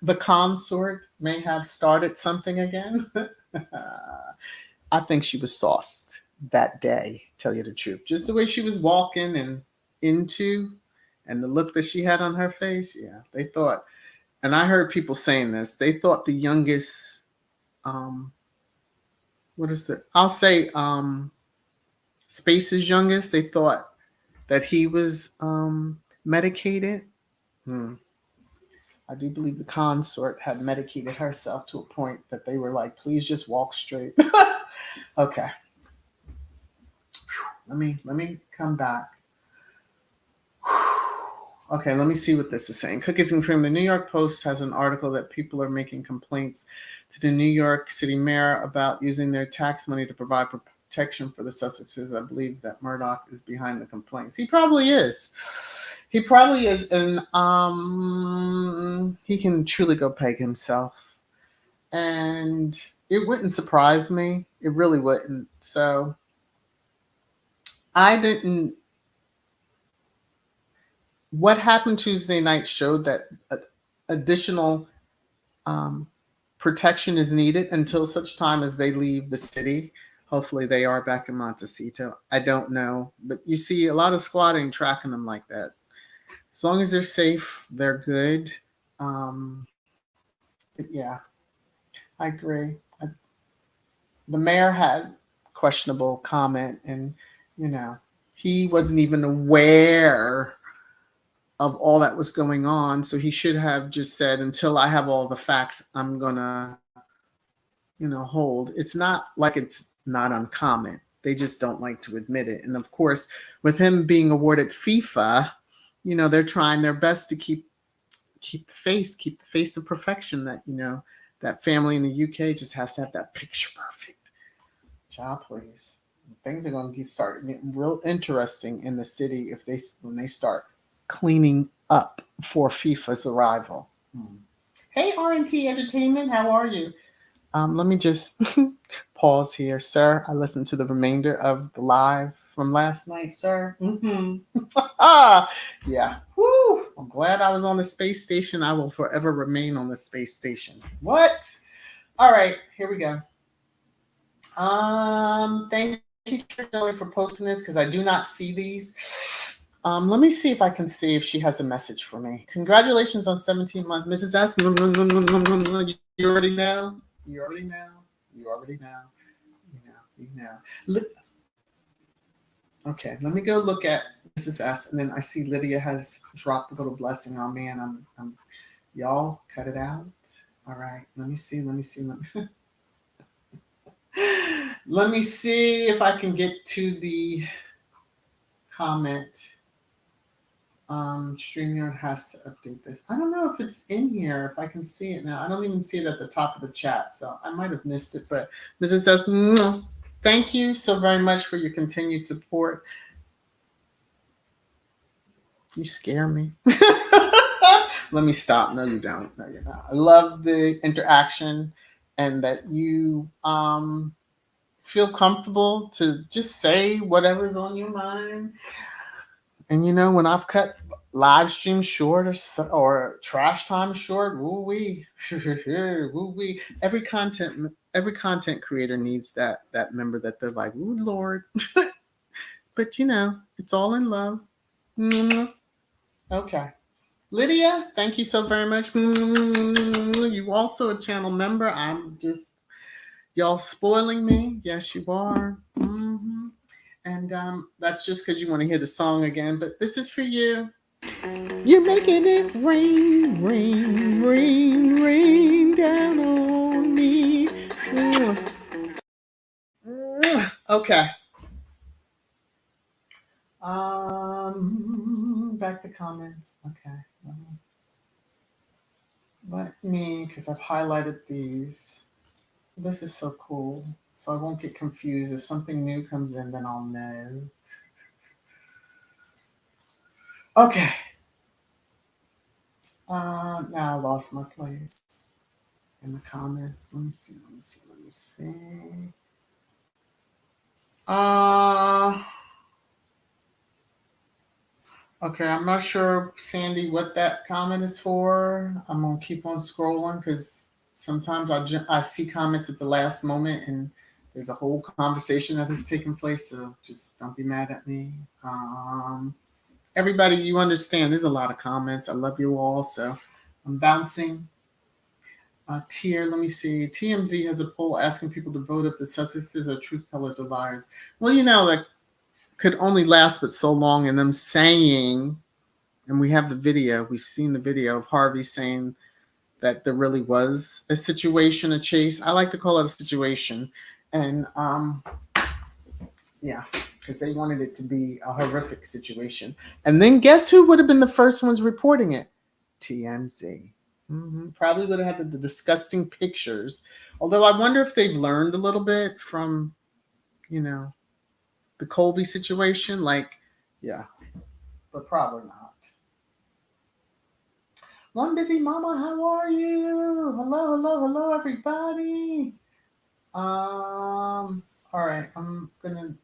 the consort may have started something again. I think she was sauced that day, tell you the truth. Just the way she was walking and into and the look that she had on her face. Yeah, they thought, and I heard people saying this, they thought the youngest, what is the, I'll say Space's youngest, they thought that he was medicated. Hmm. I do believe the consort had medicated herself to a point that they were like, please just walk straight. Okay. Let me come back. Okay, let me see what this is saying. Cookies and cream. The New York Post has an article that people are making complaints to the New York City mayor about using their tax money to provide protection for the Sussexes. I believe that Murdoch is behind the complaints. He probably is. He probably is, and he can truly go peg himself. And it wouldn't surprise me. It really wouldn't. So I didn't. What happened Tuesday night showed that additional um, protection is needed until such time as they leave the city. Hopefully, they are back in Montecito. I don't know, but you see a lot of squatting tracking them like that. As long as they're safe, they're good. Yeah, I agree. The mayor had questionable comment, and he wasn't even aware of all that was going on. So he should have just said, until I have all the facts, I'm gonna, hold. It's not like it's not uncommon. They just don't like to admit it. And of course, with him being awarded FIFA, they're trying their best to keep keep the face of perfection that, that family in the UK just has to have that picture perfect. Child, please. Things are going to be starting getting real interesting in the city if when they start cleaning up for FIFA's arrival. Hey, R&T Entertainment, how are you? Let me just pause here, sir. I listened to the remainder of the live from last night, sir. Yeah. Woo! I'm glad I was on the space station. I will forever remain on the space station. What? All right, here we go. Thank you, Shirley, for posting this because I do not see these. Let me see if I can see if she has a message for me. Congratulations on 17 months, Mrs. S. You already know. You already know. You already know. You know. Okay, let me go look at Mrs. S. And then I see Lydia has dropped a little blessing on me, and I'm y'all cut it out. All right, let me see. Let me see if I can get to the comment. StreamYard has to update this. I don't know if it's in here, if I can see it now. I don't even see it at the top of the chat, so I might have missed it. But Mrs. says, thank you so very much for your continued support. You scare me. Let me stop. No, you don't. No, you're not. I love the interaction and that you feel comfortable to just say whatever's on your mind. And when I've cut live stream short or trash time short, woo wee, woo wee. Every content creator needs that member that they're like, ooh Lord. But it's all in love. Okay. Lydia, thank you so very much. You also a channel member. I'm just y'all spoiling me. Yes, you are. And that's just because you want to hear the song again. But this is for you. You're making it rain, rain, rain, rain down on me. Okay. Back to comments. Okay. Let me, because I've highlighted these. This is so cool. So I won't get confused. If something new comes in, then I'll know. Okay. Now I lost my place in the comments. Let me see. Okay, I'm not sure, Sandy, what that comment is for. I'm gonna keep on scrolling because sometimes I see comments at the last moment and there's a whole conversation that has taken place. So just don't be mad at me. Everybody, you understand. There's a lot of comments. I love you all. So I'm bouncing. Tier, let me see. TMZ has a poll asking people to vote if the Sussexes are truth tellers or liars. Well, that could only last but so long, and them saying, and we have the video, we've seen the video of Harvey saying that there really was a situation, a chase. I like to call it a situation. And yeah, because they wanted it to be a horrific situation. And then guess who would have been the first ones reporting it? TMZ. Probably would have had the disgusting pictures. Although I wonder if they've learned a little bit from, the Colby situation. Like, yeah, but probably not. One Busy Mama, how are you? Hello, everybody. All right, I'm gonna,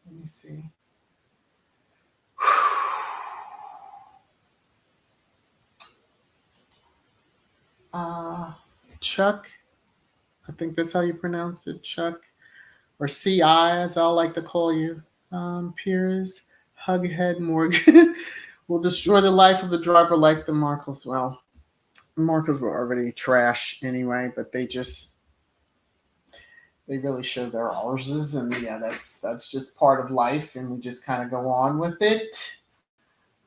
let me see. Chuck, I think that's how you pronounce it, Chuck, or CI, as I like to call you. Piers, Hughead Morgan will destroy the life of the driver like the Markles. Well, Markles were already trash anyway, but they really show their arses, and yeah, that's just part of life, and we just kind of go on with it.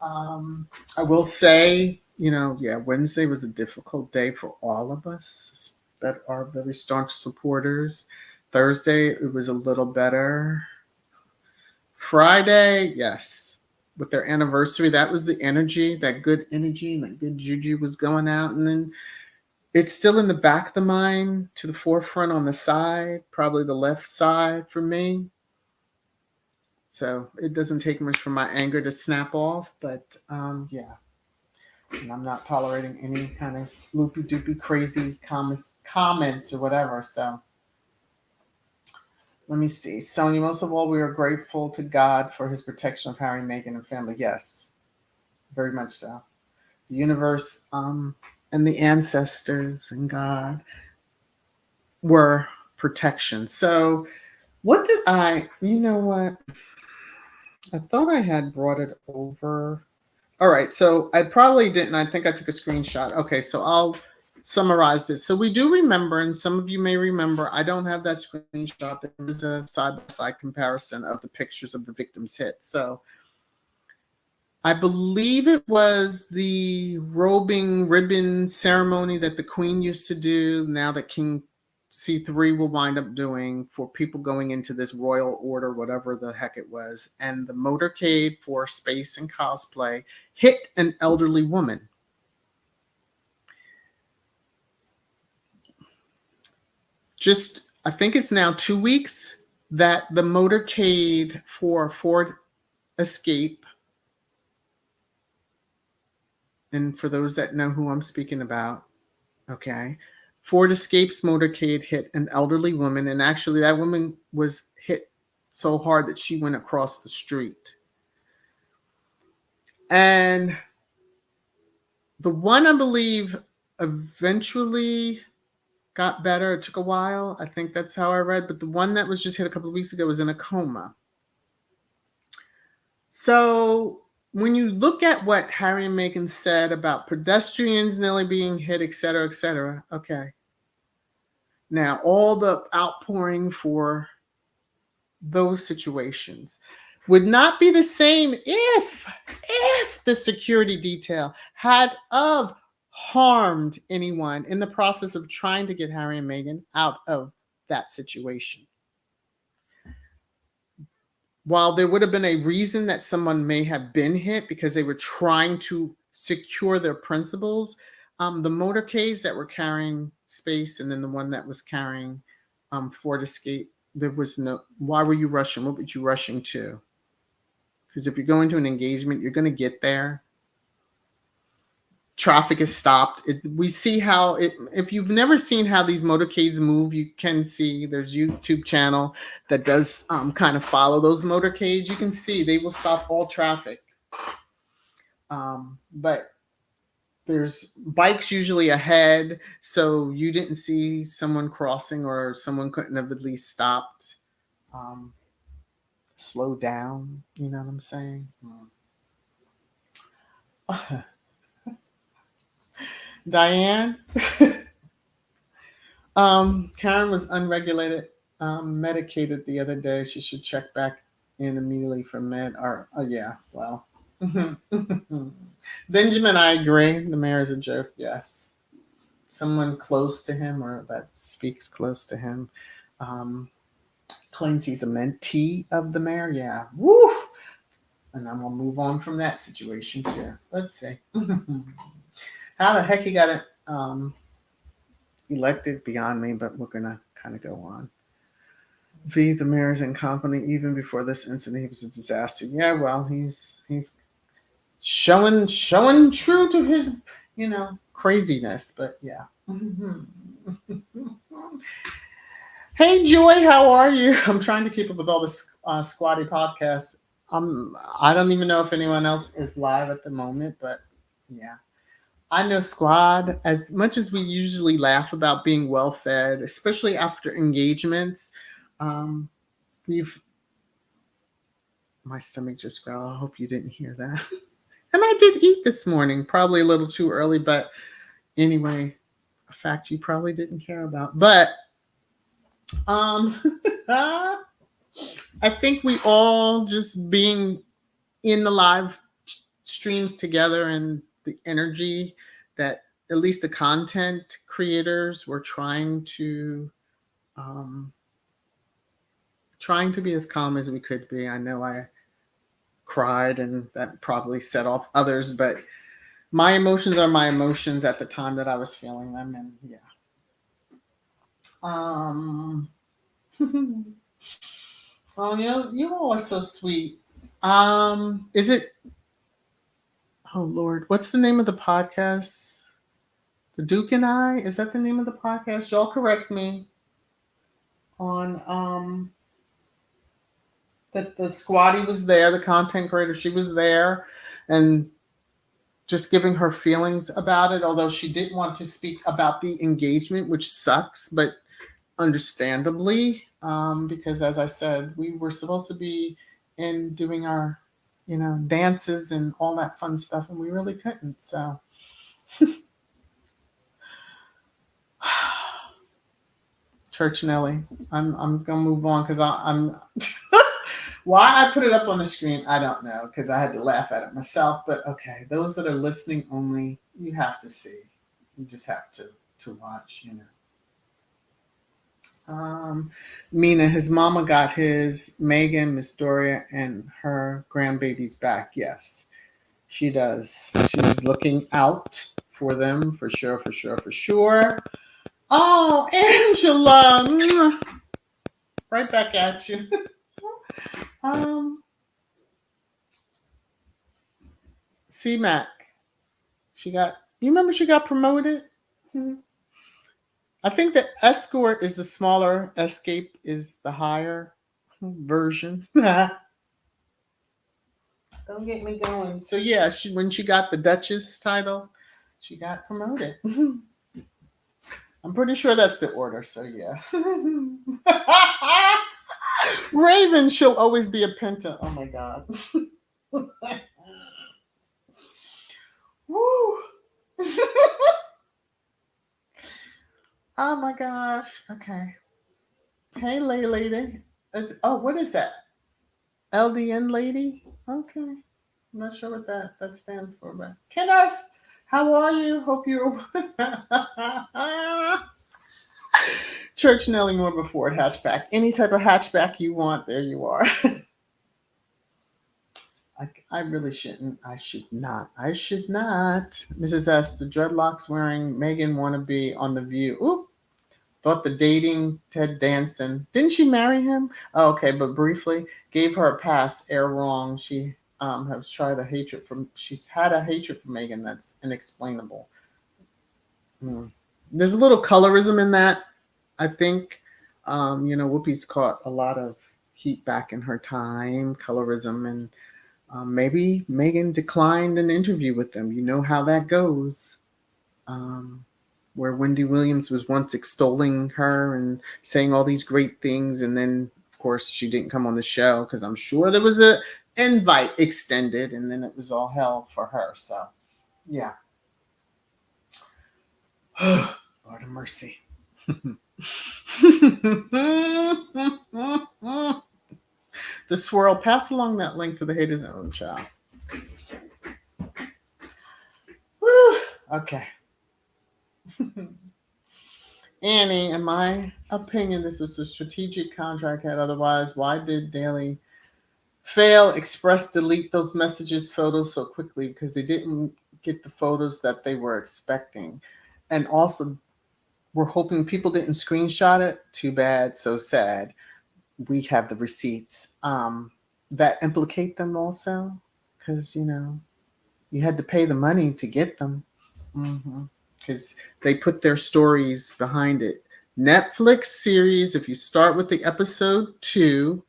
I will say, Wednesday was a difficult day for all of us that are very staunch supporters. Thursday, it was a little better. Friday, yes. with their anniversary. That was the energy, that good energy, and that good juju was going out. And then it's still in the back of the mind, to the forefront on the side, probably the left side for me. So it doesn't take much for my anger to snap off, but yeah. And I'm not tolerating any kind of loopy doopy crazy comments or whatever. So let me see. Sonia, most of all, we are grateful to God for his protection of Harry, Meghan, and family. Yes, very much so. The universe and the ancestors and God were protection. So what did you know what? I thought I had brought it over. All right, so I probably didn't. I think I took a screenshot. Okay, so I'll summarize this. So we do remember, and some of you may remember, I don't have that screenshot. There was a side-by-side comparison of the pictures of the victims hit. So I believe it was the robing ribbon ceremony that the Queen used to do, now that King C3 will wind up doing, for people going into this royal order, whatever the heck it was. And the motorcade for space and cosplay hit an elderly woman. Just, I think it's now 2 weeks that the motorcade for Ford Escape, and for those that know who I'm speaking about, okay, Ford Escape's motorcade hit an elderly woman, and actually that woman was hit so hard that she went across the street. And the one, I believe, eventually got better. It took a while. I think that's how I read. But the one that was just hit a couple of weeks ago was in a coma. So when you look at what Harry and Meghan said about pedestrians nearly being hit, et cetera, okay. Now, all the outpouring for those situations would not be the same if the security detail had harmed anyone in the process of trying to get Harry and Meghan out of that situation. While there would have been a reason that someone may have been hit because they were trying to secure their principles, the motorcades that were carrying space, and then the one that was carrying Ford Escape, there was no, why were you rushing? What were you rushing to? Because if you're going to an engagement, you're going to get there. Traffic is stopped. We see how if you've never seen how these motorcades move, you can see there's YouTube channel that does kind of follow those motorcades. You can see they will stop all traffic. But there's bikes usually ahead, so you didn't see someone crossing, or someone couldn't have at least stopped, slow down. You know what I'm saying? Diane, Karen was unregulated, medicated the other day. She should check back in immediately for med. Or yeah, well, Benjamin, I agree. The mayor is a joke. Yes, someone close to him or that speaks close to him claims he's a mentee of the mayor. Yeah, woo. And I'm gonna move on from that situation too. Let's see. How the heck he got it elected, beyond me, but we're gonna kind of go on. V, the mayor's incompetent. Even before this incident, he was a disaster. Yeah, well, he's showing true to his, craziness. But yeah. Hey Joy, how are you? I'm trying to keep up with all this squatty podcasts. I don't even know if anyone else is live at the moment, but yeah. I know Squad, as much as we usually laugh about being well fed, especially after engagements, my stomach just growled. I hope you didn't hear that. And I did eat this morning, probably a little too early, but anyway, a fact you probably didn't care about. But I think we all just being in the live streams together, and the energy that at least the content creators were trying to be as calm as we could be. I know I cried, and that probably set off others. But my emotions are my emotions at the time that I was feeling them, and yeah. Um, oh, you all are so sweet. Is it? Oh Lord, what's the name of the podcast? The Duke and I. Is that the name of the podcast? Y'all correct me on that the squatty was there, the content creator. She was there, and just giving her feelings about it. Although she didn't want to speak about the engagement, which sucks, but understandably, because as I said, we were supposed to be in doing our, dances and all that fun stuff, and we really couldn't. So, Church Nelly, I'm gonna move on because I'm. Why I put it up on the screen, I don't know, because I had to laugh at it myself. But okay, those that are listening only, you have to see. You just have to watch, Mina, his mama got his Megan, Miss Doria, and her grandbabies back. Yes, she does. She was looking out for them for sure, for sure, for sure. Oh, Angela, mwah. Right back at you. C-Mac, you remember she got promoted? Hmm. I think the Escort is the smaller, Escape is the higher version. Don't get me going. So yeah, when she got the Duchess title, she got promoted. I'm pretty sure that's the order, so yeah. Raven, she'll always be a Penta. Oh my god. Woo. Oh my gosh. Okay. Hey, lady. What is that? LDN lady? Okay. I'm not sure what that stands for, but Kenneth, how are you? Hope you're Church Nelly Moore before hatchback. Any type of hatchback you want, there you are. I really shouldn't. I should not. Mrs. S, the dreadlocks wearing Megan wannabe on The View. Ooh, thought the dating Ted Danson. Didn't she marry him? Oh, okay, but briefly gave her a pass. Air wrong. She she's had a hatred for Megan that's inexplainable. There's a little colorism in that, I think. Whoopi's caught a lot of heat back in her time, colorism, and maybe Megan declined an interview with them. You know how that goes. Where Wendy Williams was once extolling her and saying all these great things, and then, of course, she didn't come on the show because I'm sure there was an invite extended, and then it was all hell for her. So, yeah. Lord of mercy. The swirl. Pass along that link to the Haters Own child. Woo. Okay. Annie, in my opinion, this was a strategic contract had. Otherwise, why did Daily fail express delete those messages, photos so quickly? Because they didn't get the photos that they were expecting. And also, we're hoping people didn't screenshot it. Too bad, so sad. We have the receipts that implicate them also. Because, you had to pay the money to get them. Because they put their stories behind it. Netflix series, if you start with the episode 2,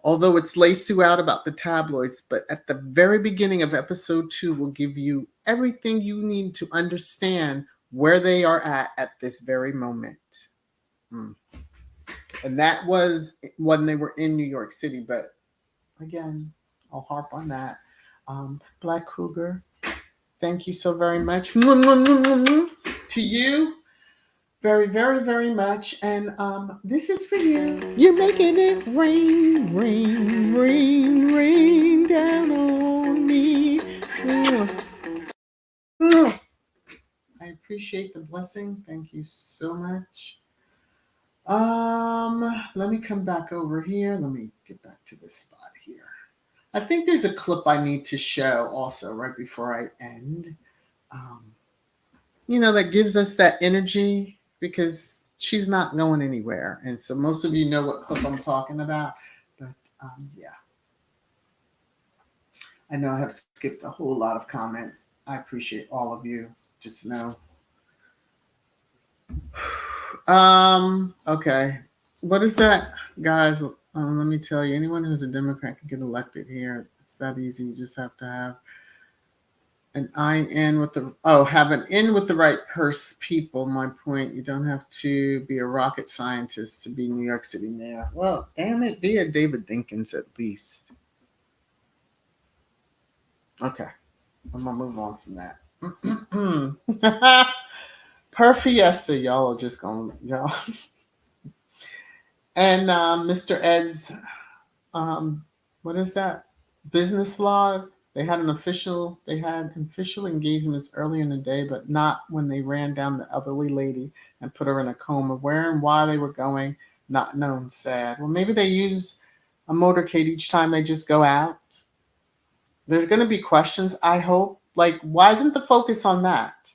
although it's laced throughout about the tabloids, but at the very beginning of episode 2 will give you everything you need to understand where they are at this very moment. And that was when they were in New York City. But again, I'll harp on that. Black Cougar, thank you so very much. To you, very, very, very much. And this is for you. You're making it rain, rain, rain, rain down on me. I appreciate the blessing. Thank you so much. Let me come back over here. Let me get back to this spot here. I think there's a clip I need to show also right before I end. Um, that gives us that energy because she's not going anywhere. And so most of you know what clip I'm talking about. But yeah, I know I have skipped a whole lot of comments. I appreciate all of you. Just know. Okay. What is that, guys? Let me tell you, anyone who's a Democrat can get elected here. It's that easy. You just have to have an I in with the have an in with the right people. My point. You don't have to be a rocket scientist to be New York City mayor. Well, damn it, be a David Dinkins at least. Okay, I'm gonna move on from that. Per fiesta, y'all are just gonna y'all. And Mr. Ed's what is that? Business log. They had official engagements earlier in the day, but not when they ran down the elderly lady and put her in a coma. Where and why they were going, not known. Sad. Well, maybe they use a motorcade each time they just go out. There's going to be questions, I hope. Like, why isn't the focus on that?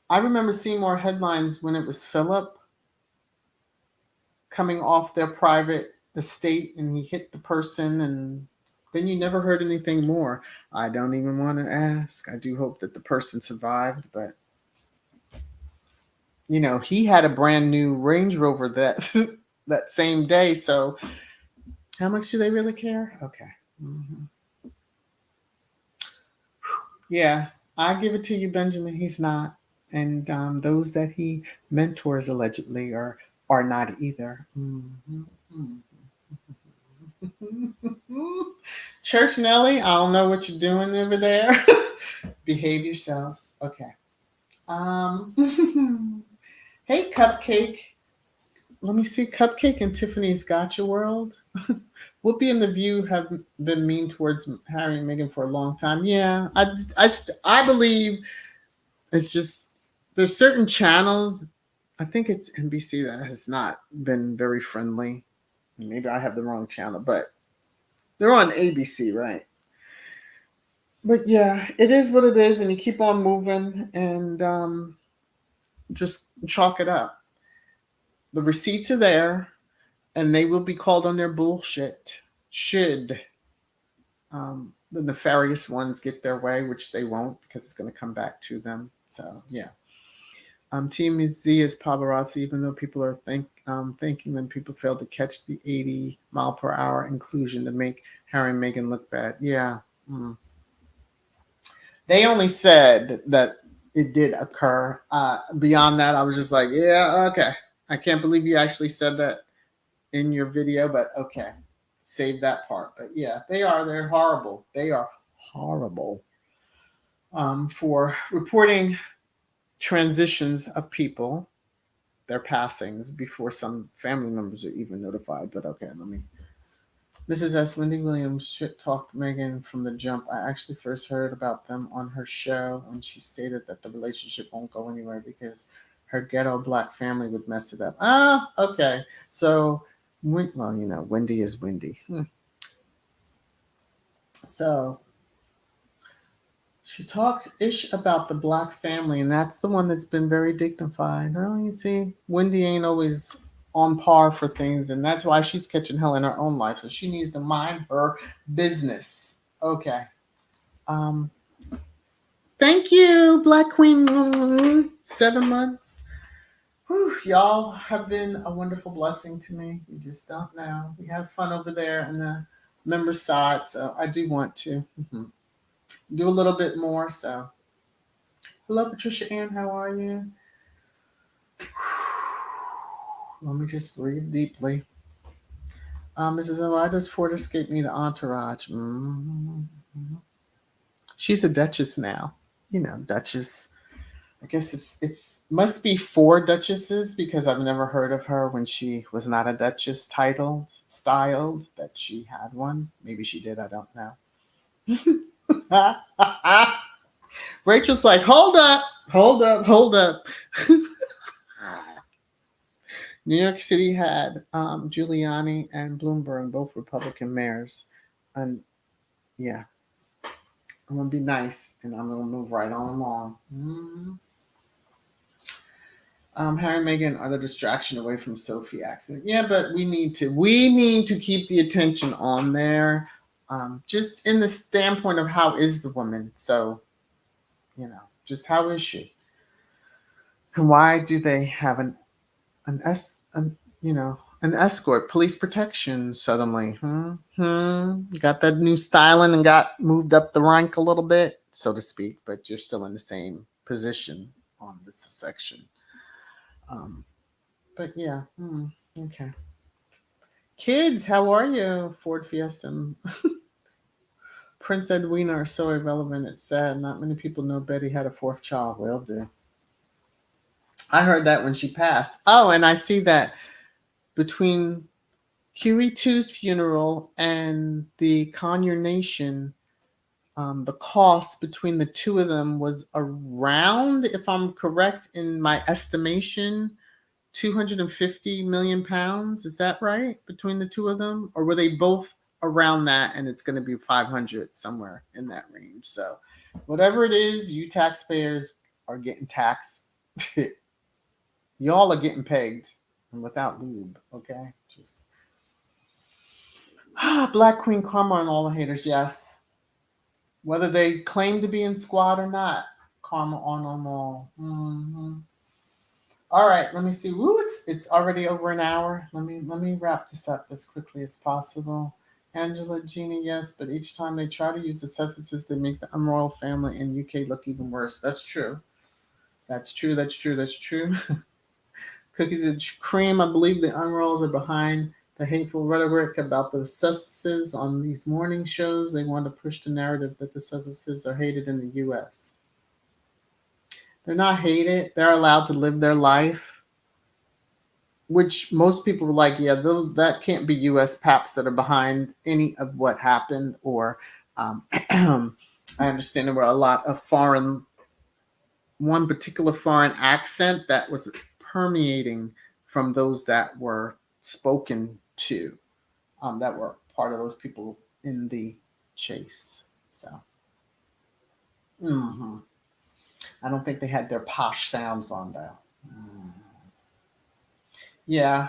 I remember seeing more headlines when it was Philip coming off their private estate and he hit the person, and then you never heard anything more. I don't even want to ask. I do hope that the person survived, but he had a brand new Range Rover that that same day, so how much do they really care? Okay. Mm-hmm. Yeah, I give it to you, Benjamin. He's not, and those that he mentors allegedly are not either. Mm-hmm. Church Nelly, I don't know what you're doing over there. Behave yourselves. Okay. Hey, Cupcake. Let me see. Cupcake and Tiffany's Gotcha World. Whoopi and The View have been mean towards Harry and Meghan for a long time. Yeah, I believe it's just there's certain channels. I think it's NBC that has not been very friendly. Maybe I have the wrong channel, but they're on ABC, right? But yeah, it is what it is, and you keep on moving and just chalk it up. The receipts are there, and they will be called on their bullshit. Should the nefarious ones get their way, which they won't, because it's going to come back to them. So yeah. Team Z is paparazzi, even though people are thinking that people failed to catch the 80-mile-per-hour inclusion to make Harry and Meghan look bad. Yeah. Mm. They only said that it did occur. Beyond that, I was just like, yeah, okay. I can't believe you actually said that in your video, but okay. Save that part. But yeah, they're horrible. They are horrible for reporting transitions of people, their passings, before some family members are even notified. But okay, let me. Mrs. S. Wendy Williams shit talked Meghan from the jump. I actually first heard about them on her show when she stated that the relationship won't go anywhere because her ghetto black family would mess it up. Ah, okay. So, well, Wendy is Wendy. So, she talked ish about the black family, and that's the one that's been very dignified. Oh, you see, Wendy ain't always on par for things, and that's why she's catching hell in her own life. So she needs to mind her business. Okay. Um, Thank you, Black Queen. 7 months. Whew, y'all have been a wonderful blessing to me. You just don't know. We have fun over there in the member side, so I do want to do a little bit more. So, hello, Patricia Ann. How are you? Let me just breathe deeply. Mrs. O, why does Ford Escape need an entourage? She's a duchess now. Duchess. I guess it's must be 4 duchesses because I've never heard of her when she was not a duchess styled that she had one. Maybe she did. I don't know. Rachel's like, hold up, hold up, hold up. New York City had Giuliani and Bloomberg, both Republican mayors. And yeah, I'm gonna be nice and I'm gonna move right on along. Harry and Meghan are the distraction away from Sophie accident. Yeah, but we need to keep the attention on there. Just in the standpoint of how is the woman. So, just how is she? And why do they have an escort, police protection suddenly? Got that new styling and got moved up the rank a little bit, so to speak, but you're still in the same position on this section. Um, but yeah, okay. Kids, how are you? Ford Fiesta and Prince Edwina are so irrelevant. It's sad. Not many people know Betty had a fourth child. Will do. I heard that when she passed. Oh, and I see that between QE2's funeral and the Conyer Nation, the cost between the two of them was around, if I'm correct in my estimation, 250 million pounds. Is that right? Between the two of them? Or were they both around that and it's going to be 500 somewhere in that range? So, whatever it is, you taxpayers are getting taxed. Y'all are getting pegged and without lube, okay? Just Black Queen Karma and all the haters, yes. Whether they claim to be in squad or not, karma on them all. All right, let me see. Woo, it's already over an hour. Let me wrap this up as quickly as possible. Angela, Gina, yes, but each time they try to use the Sussexes, they make the unroyal family in UK look even worse. That's true. That's true. That's true. That's true. Cookies and cream. I believe the unroyals are behind the hateful rhetoric about the Sussexes on these morning shows. They want to push the narrative that the Sussexes are hated in the U.S. They're not hated. They're allowed to live their life, which most people were like, yeah, that can't be U.S. paps that are behind any of what happened. Or I understand there were a lot of one particular foreign accent that was permeating from those that were spoken to, that were part of those people in the chase. So, I don't think they had their posh sounds on though. Yeah,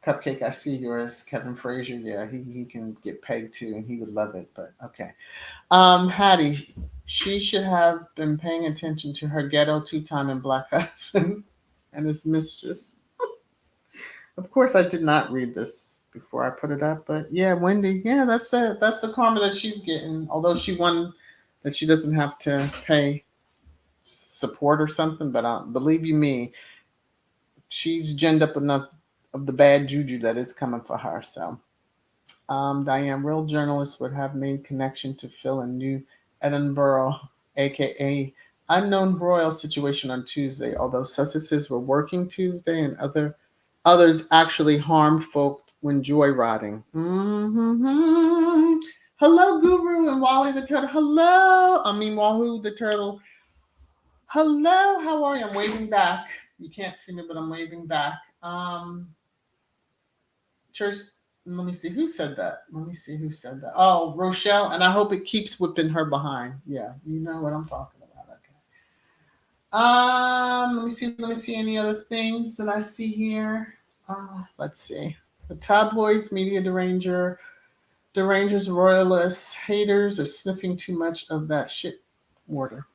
Cupcake, I see yours. Kevin Frazier, yeah, he can get pegged too, and he would love it. But okay, Hattie, she should have been paying attention to her ghetto two-time and black husband and his mistress. Of course, I did not read this before I put it up, but yeah, Wendy, yeah, that's it. That's the karma that she's getting. Although she won, that she doesn't have to pay support or something. But believe you me, she's ginned up enough of the bad juju that it's coming for her. So, Diane, real journalists would have made connection to Phil in New Edinburgh, aka unknown royal situation on Tuesday. Although Sussexes were working Tuesday and others actually harmed folk when joyriding. Hello, Guru and Wally the Turtle. Hello. I mean, Wahoo the Turtle. Hello, how are you? I'm waving back. You can't see me, but I'm waving back. Church, let me see who said that. Let me see who said that. Oh, Rochelle, and I hope it keeps whipping her behind. Yeah, you know what I'm talking about. Okay. Let me see any other things that I see here. Let's see. The tabloids, media derangers, royalists, haters are sniffing too much of that shit water.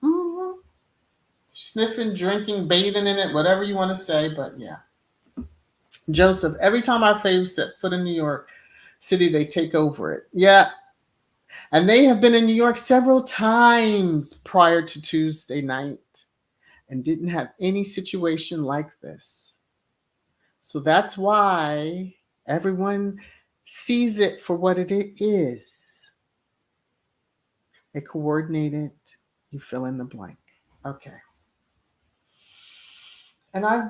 Sniffing, drinking, bathing in it, whatever you want to say, but yeah. Joseph, every time our faves set foot in New York City, they take over it. Yeah. And they have been in New York several times prior to Tuesday night and didn't have any situation like this. So that's why everyone sees it for what it is. A coordinated, you fill in the blank. Okay. And I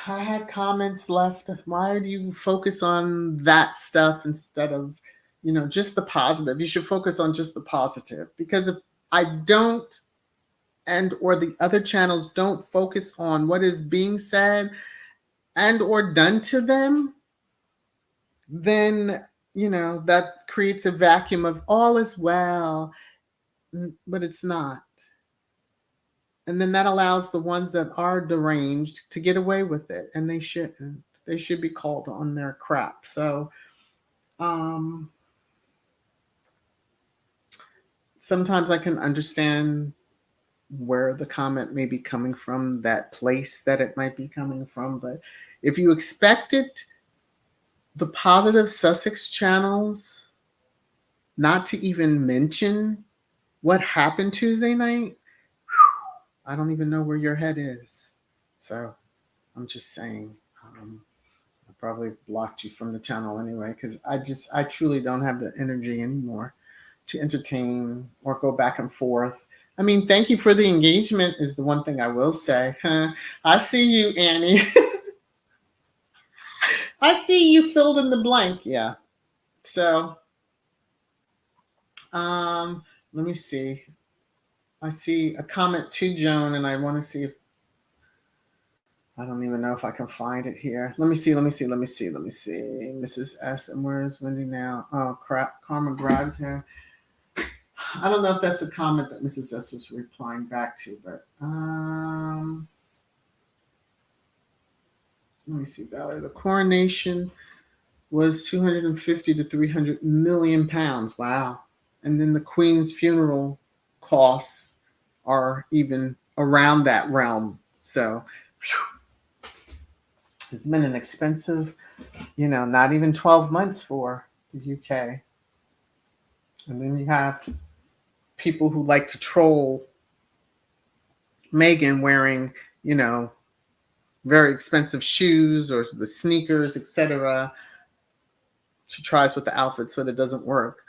had comments left. Why do you focus on that stuff instead of, just the positive? You should focus on just the positive. Because if I don't, and or the other channels don't focus on what is being said and or done to them, then that creates a vacuum of all is well, but it's not. And then that allows the ones that are deranged to get away with it, and they shouldn't. They should be called on their crap. So, um, sometimes I can understand where the comment may be coming from, that place that it might be coming from. But if you expected the positive Sussex channels not to even mention what happened Tuesday night, I don't even know where your head is. So I'm just saying, I probably blocked you from the channel anyway, because I truly don't have the energy anymore to entertain or go back and forth. I mean, thank you for the engagement is the one thing I will say. I see you, Annie. I see you filled in the blank. Yeah. So, let me see. I see a comment to Joan, and I want to see if I don't even know if I can find it here. Let me see. Mrs. S. And where is Wendy now? Oh crap! Karma grabbed her. I don't know if that's the comment that Mrs. S was replying back to, but let me see, Valerie. The coronation was 250 to 300 million pounds. Wow. And then the Queen's funeral costs are even around that realm. So it's been an expensive, not even 12 months for the UK. And then you have people who like to troll Meghan wearing, very expensive shoes or the sneakers, etc. She tries with the outfits, but it doesn't work.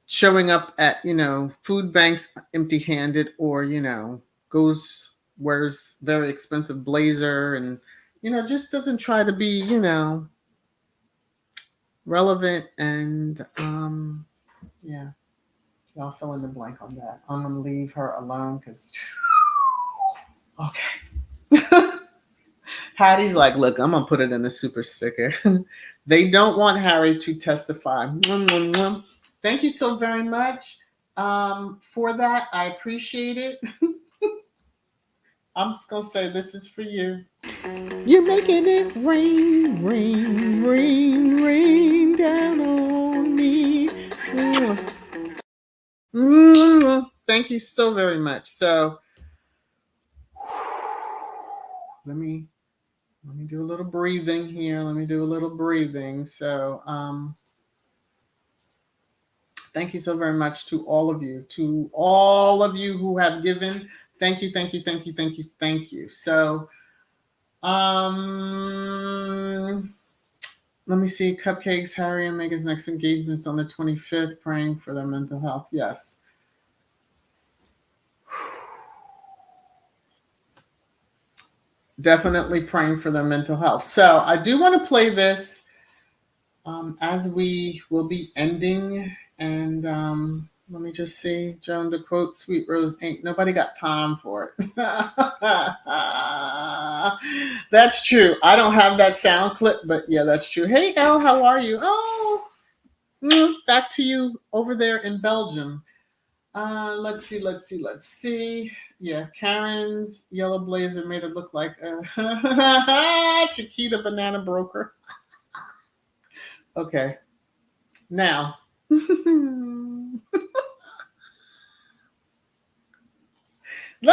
Showing up at, food banks empty handed, or, wears very expensive blazer and, just doesn't try to be, relevant. And yeah, y'all fill in the blank on that. I'm going to leave her alone because, okay. Hattie's like, look, I'm going to put it in a super sticker. They don't want Harry to testify. Thank you so very much for that. I appreciate it. I'm just going to say this is for you. You're making it rain, rain, rain, rain down on me. Thank you so very much. So let me do a little breathing here. So thank you so very much to all of you who have given. Thank you. So let me see. Cupcakes, Harry and Meghan's next engagements on the 25th, praying for their mental health. Yes. Definitely praying for their mental health. So I do want to play this as we will be ending. And let me just see. Joan, to quote Sweet Rose, ain't nobody got time for it. That's true. I don't have that sound clip, but yeah, that's true. Hey, Elle, how are you? Oh, back to you over there in Belgium. Let's see. Yeah, Karen's yellow blazer made it look like a Chiquita banana broker. Okay. Now, let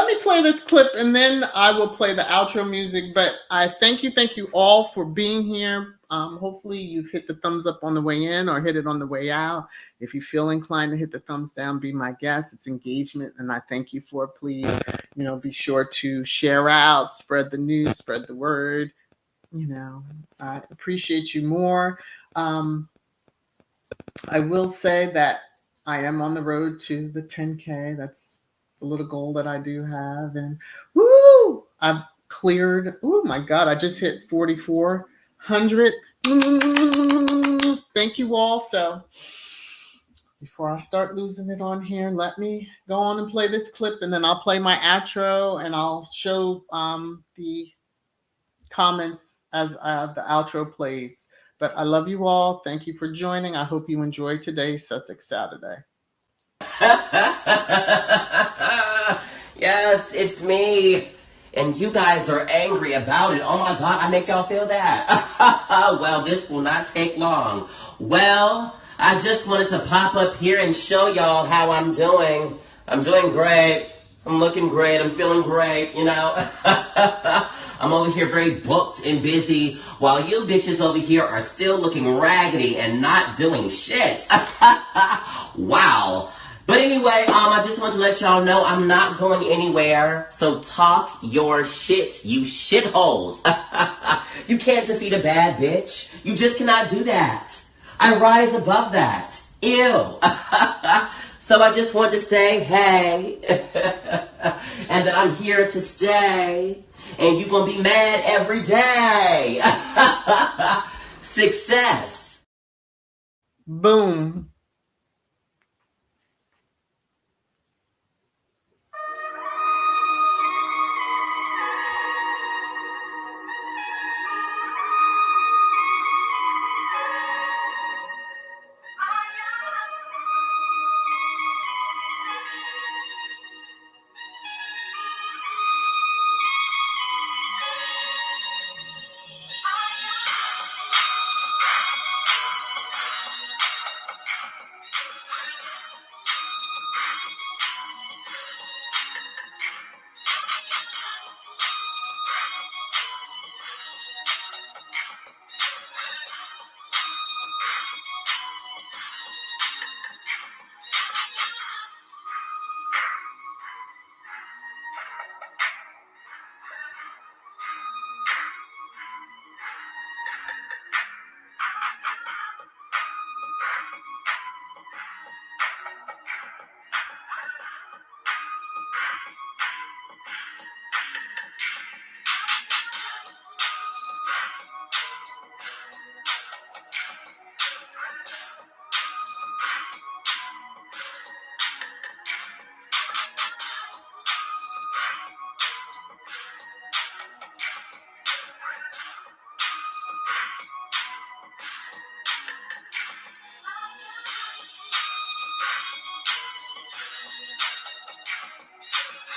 me play this clip and then I will play the outro music. But I thank you all for being here. Hopefully you've hit the thumbs up on the way in or hit it on the way out. If you feel inclined to hit the thumbs down, be my guest. It's engagement, and I thank you for it. Please, be sure to share out, spread the news, spread the word. I appreciate you more. I will say that I am on the road to the 10K. That's the little goal that I do have. And I've cleared. Oh my God, I just hit 4,400. Thank you all. So before I start losing it on here, let me go on and play this clip, and then I'll play my outro, and I'll show the comments as the outro plays. But I love you all. Thank you for joining. I hope you enjoyed today's Sussex Saturday. Yes, it's me. And you guys are angry about it. Oh my God, I make y'all feel that. Well, this will not take long. Well, I just wanted to pop up here and show y'all how I'm doing. I'm doing great. I'm looking great. I'm feeling great, you know. I'm over here very booked and busy while you bitches over here are still looking raggedy and not doing shit. Wow. But anyway, I just want to let y'all know I'm not going anywhere. So talk your shit, you shitholes. You can't defeat a bad bitch. You just cannot do that. I rise above that. Ew. So I just want to say, hey, and that I'm here to stay, and you gonna be mad every day. Success. Boom.